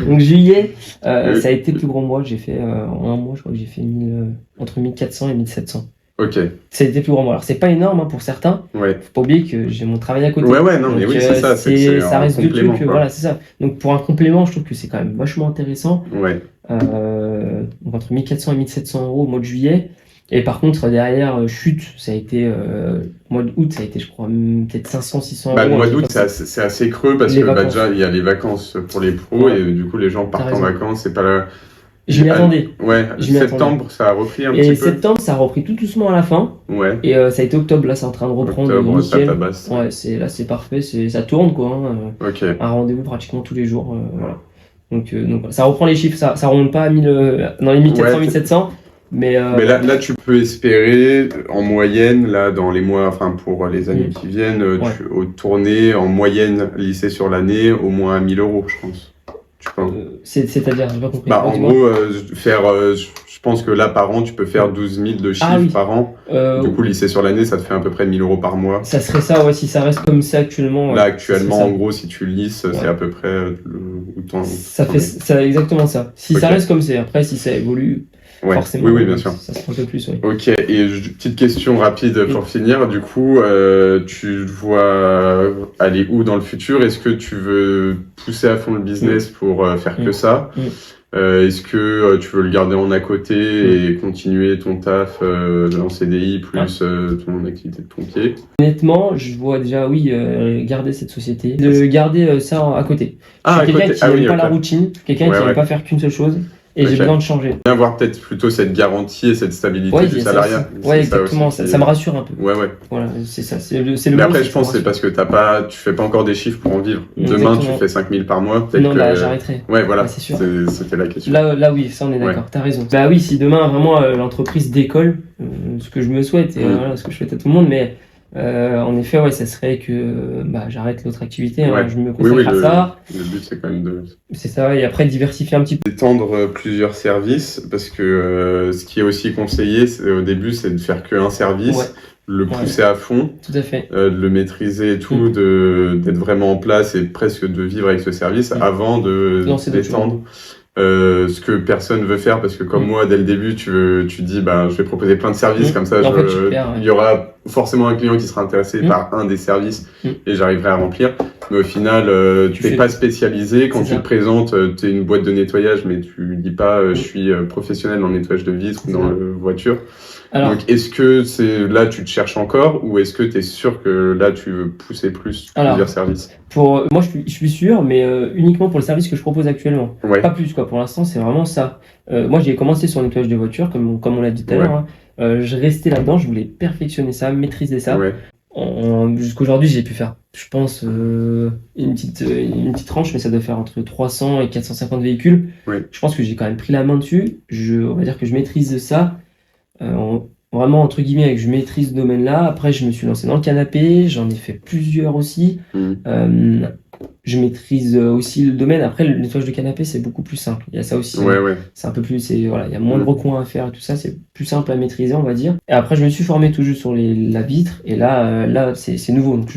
Donc juillet, Oui. ça a été le plus gros mois. J'ai fait en un mois, je crois que j'ai fait entre 1400 et 1700. Ok, Ça a été le plus gros mois. Alors c'est pas énorme pour certains. ouais. Faut pas oublier que j'ai mon travail à côté. Ouais, non, mais Donc, oui, c'est ça. C'est ça un reste deux complément, trucs. quoi. Voilà, c'est ça. Donc pour un complément, je trouve que c'est quand même vachement intéressant. Ouais, Donc entre 1400 et 1700 € au mois de juillet. Et par contre, derrière, chute, ça a été, mois d'août, ça a été, je crois, peut-être 500, 600 €. bah, le mois un truc d'août, comme ça. c'est assez creux parce Les que bah, vacances. déjà, il y a les vacances pour les pros Ouais. et du coup, les gens partent en raison. vacances. C'est pas la... Je m'y attendais. Ouais, Je m'y septembre, ça a repris un Et petit peu. septembre, ça a repris tout doucement à la fin. Ouais, Et ça a été octobre, là, c'est en train de reprendre octobre, ça nickel. tabasse. Ouais, c'est parfait, ça tourne, quoi. Ok, Un rendez-vous pratiquement tous les jours. Voilà. Donc, ça reprend les chiffres, ça remonte pas à dans les 1400, Ouais, 1700. Mais là, tu peux espérer en moyenne, là, dans les mois, enfin, pour les années qui viennent, tourner en moyenne lycée sur l'année, au moins 1 000 €, je pense. Tu penses? c'est-à-dire, j'ai pas compris. Bah, en Dis-moi. gros, je pense que là, par an, tu peux faire 12 000 de chiffres Ah oui. par an. Du coup, lycée sur l'année, ça te fait à peu près 1 000 € par mois. Ça serait ça, ouais, si ça reste comme ça actuellement. Là, ouais, actuellement, ça serait en gros, si tu lisses, c'est à peu près autant. ça. Ça fait ça, exactement ça. Si ça Ok. reste comme c'est, après, si ça évolue, Ouais. forcément, Oui, bien sûr. ça se prend un peu plus, oui. Ok, et petite question rapide pour finir. Du coup, tu vois aller où dans le futur? Est-ce que tu veux pousser à fond le business pour faire que ça? Est-ce que tu veux le garder en à côté et continuer ton taf en CDI plus ton activité de pompier? Honnêtement, je vois déjà, oui, garder cette société, de garder ça à côté. Ah, Je suis à quelqu'un côté. qui n'aime pas la routine, quelqu'un qui n'aime pas faire qu'une seule chose, et j'ai besoin de changer. Bien avoir peut-être plutôt cette garantie et cette stabilité du salariat. Ouais, exactement, ça me rassure un peu. Ouais. Voilà, c'est ça, c'est le Mais après, je pense que c'est parce que tu fais pas encore des chiffres pour en vivre. Demain, tu fais 5 000 par mois, peut-être non, là, j'arrêterai. Ouais, voilà, c'est sûr. C'était la question. Là, oui, ça, on est d'accord, t'as raison. Bah oui, si demain, vraiment, l'entreprise décolle, ce que je me souhaite, et voilà, ce que je souhaite à tout le monde, mais en effet, ouais, ça serait que j'arrête l'autre activité, je me consacre à ça. Le but, c'est quand même de... C'est ça, et après, diversifier un petit peu. D'étendre plusieurs services, parce que ce qui est aussi conseillé au début, c'est de faire qu'un service, le pousser à fond, tout à fait. de le maîtriser et tout, d'être vraiment en place et presque de vivre avec ce service avant d'étendre. Ce que personne veut faire, parce que comme moi, dès le début, tu dis, je vais proposer plein de services, comme ça, il y aura forcément un client qui sera intéressé par un des services et j'arriverai à remplir. Mais au final, tu n'es pas spécialisé. Quand tu te présentes, tu es une boîte de nettoyage, mais tu dis pas, je suis professionnel dans le nettoyage de vitres ou dans la voiture. Alors, donc, est-ce que là, tu te cherches encore, ou est-ce que tu es sûr que là, tu veux pousser plusieurs services? Moi, je suis sûr, mais uniquement pour le service que je propose actuellement. Pas plus, quoi. Pour l'instant, c'est vraiment ça. Moi, j'ai commencé sur le nettoyage de voiture, comme on l'a dit tout à l'heure. Je restais là-dedans, je voulais perfectionner ça, maîtriser ça. Jusqu'aujourd'hui, j'ai pu faire, je pense, une petite tranche, mais ça doit faire entre 300 et 450 véhicules. Je pense que j'ai quand même pris la main dessus. On va dire que je maîtrise ça. Vraiment, entre guillemets, je maîtrise ce domaine-là. Après, je me suis lancé dans le canapé, j'en ai fait plusieurs aussi. Je maîtrise aussi le domaine. Après, le nettoyage de canapé, c'est beaucoup plus simple. Il y a ça aussi. C'est un peu plus, il y a moins de recoins à faire et tout ça. C'est plus simple à maîtriser, on va dire. Et après, je me suis formé tout juste sur la vitre. Et là, c'est nouveau. Donc,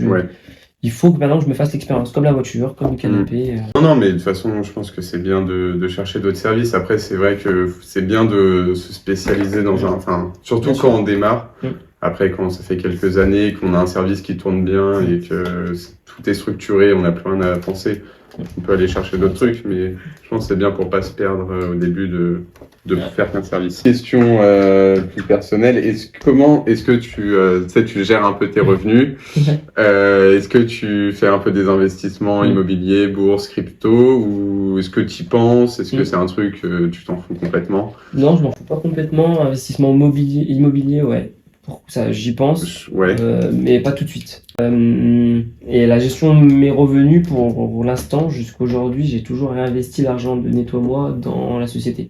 il faut que maintenant je me fasse l'expérience, comme la voiture, comme le canapé. Non, mais de toute façon, je pense que c'est bien de chercher d'autres services. Après, c'est vrai que c'est bien de se spécialiser dans surtout quand on démarre. Après, quand ça fait quelques années, qu'on a un service qui tourne bien et que tout est structuré, on n'a plus rien à penser, on peut aller chercher d'autres trucs. Mais je pense que c'est bien pour pas se perdre au début de faire qu'un service. Question plus personnelle, comment est-ce que tu gères un peu tes revenus? Est-ce que tu fais un peu des investissements immobiliers, bourse, crypto, ou est-ce que tu y penses? Est-ce que c'est un truc tu t'en fous complètement? Non, je m'en fous pas complètement. Investissement immobilier, ouais. Pour ça, j'y pense, mais pas tout de suite. Et la gestion de mes revenus, pour l'instant, jusqu'aujourd'hui, j'ai toujours réinvesti l'argent de Nettoie-moi dans la société.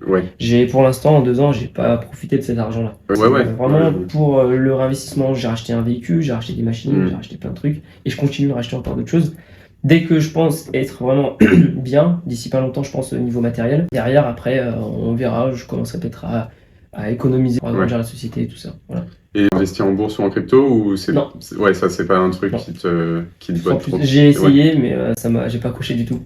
Pour l'instant, en 2 ans, j'ai pas profité de cet argent-là. Vraiment, pour le réinvestissement, j'ai racheté un véhicule, j'ai racheté des machines, j'ai racheté plein de trucs, et je continue de racheter encore d'autres choses. Dès que je pense être vraiment bien, d'ici pas longtemps, je pense au niveau matériel. Derrière, après, on verra, je commencerai peut-être à économiser pour agrandir la société et tout ça. Voilà. Et investir en bourse ou en crypto, ou non. Ça c'est pas un truc qui te botte trop? J'ai essayé, mais j'ai pas coché du tout.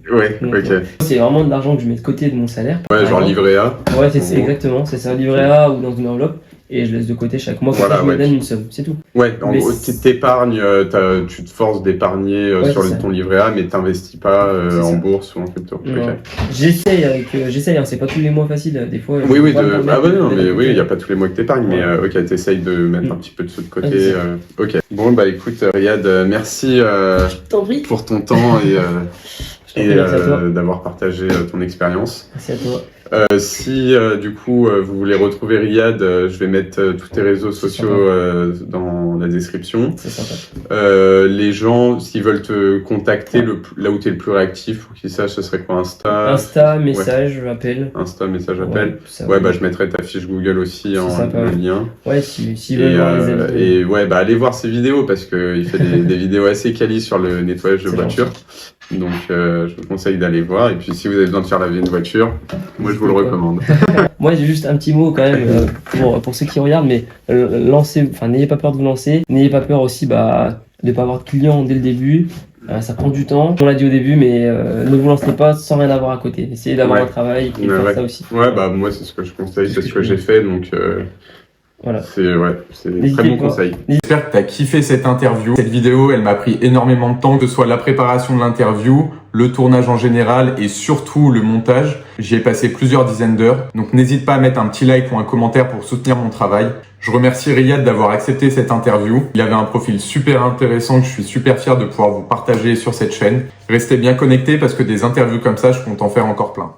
C'est vraiment de l'argent que je mets de côté de mon salaire. Genre livret A. C'est exactement, c'est ça, livret A ou dans une enveloppe. Et je laisse de côté chaque mois quand je me donne une somme, c'est tout. En gros, t'épargnes, tu te forces d'épargner sur ton livret A, mais t'investis pas en bourse ou en crypto. J'essaye, c'est pas tous les mois facile, des fois. Il y a pas tous les mois que t'épargnes, mais t'essayes de mettre un petit peu de sous de côté. Bon, écoute, Riyad, merci pour ton temps et d'avoir partagé ton expérience. Merci à toi. Si du coup vous voulez retrouver Riyad, je vais mettre tous tes réseaux sociaux dans la description. C'est sympa. Les gens, s'ils veulent te contacter, là où tu es le plus réactif, pour qu'ils sachent, ce serait quoi? Insta, message, appel. Insta, message, appel. Je mettrai ta fiche Google aussi en lien. Si veulent voir les vidéos. Et allez voir ses vidéos, parce qu'il fait des vidéos assez quali sur le nettoyage de voiture. Donc je vous conseille d'aller voir. Et puis si vous avez besoin de faire laver une voiture, moi je vous le recommande. Moi j'ai juste un petit mot quand même pour ceux qui regardent, mais n'ayez pas peur de vous lancer. N'ayez pas peur aussi de ne pas avoir de clients dès le début. Ça prend du temps, on l'a dit au début, mais ne vous lancez pas sans rien avoir à côté. Essayez d'avoir un travail et faire ça aussi. Moi c'est ce que je conseille, c'est ce que j'ai fait, donc voilà. C'est très bon conseil. J'espère que tu as kiffé cette interview. Cette vidéo, elle m'a pris énormément de temps, que ce soit la préparation de l'interview le tournage en général et surtout le montage. J'y ai passé plusieurs dizaines d'heures. Donc n'hésite pas à mettre un petit like ou un commentaire pour soutenir mon travail. Je remercie Riyad d'avoir accepté cette interview. Il avait un profil super intéressant que je suis super fier de pouvoir vous partager sur cette chaîne. Restez bien connectés parce que des interviews comme ça, je compte en faire encore plein.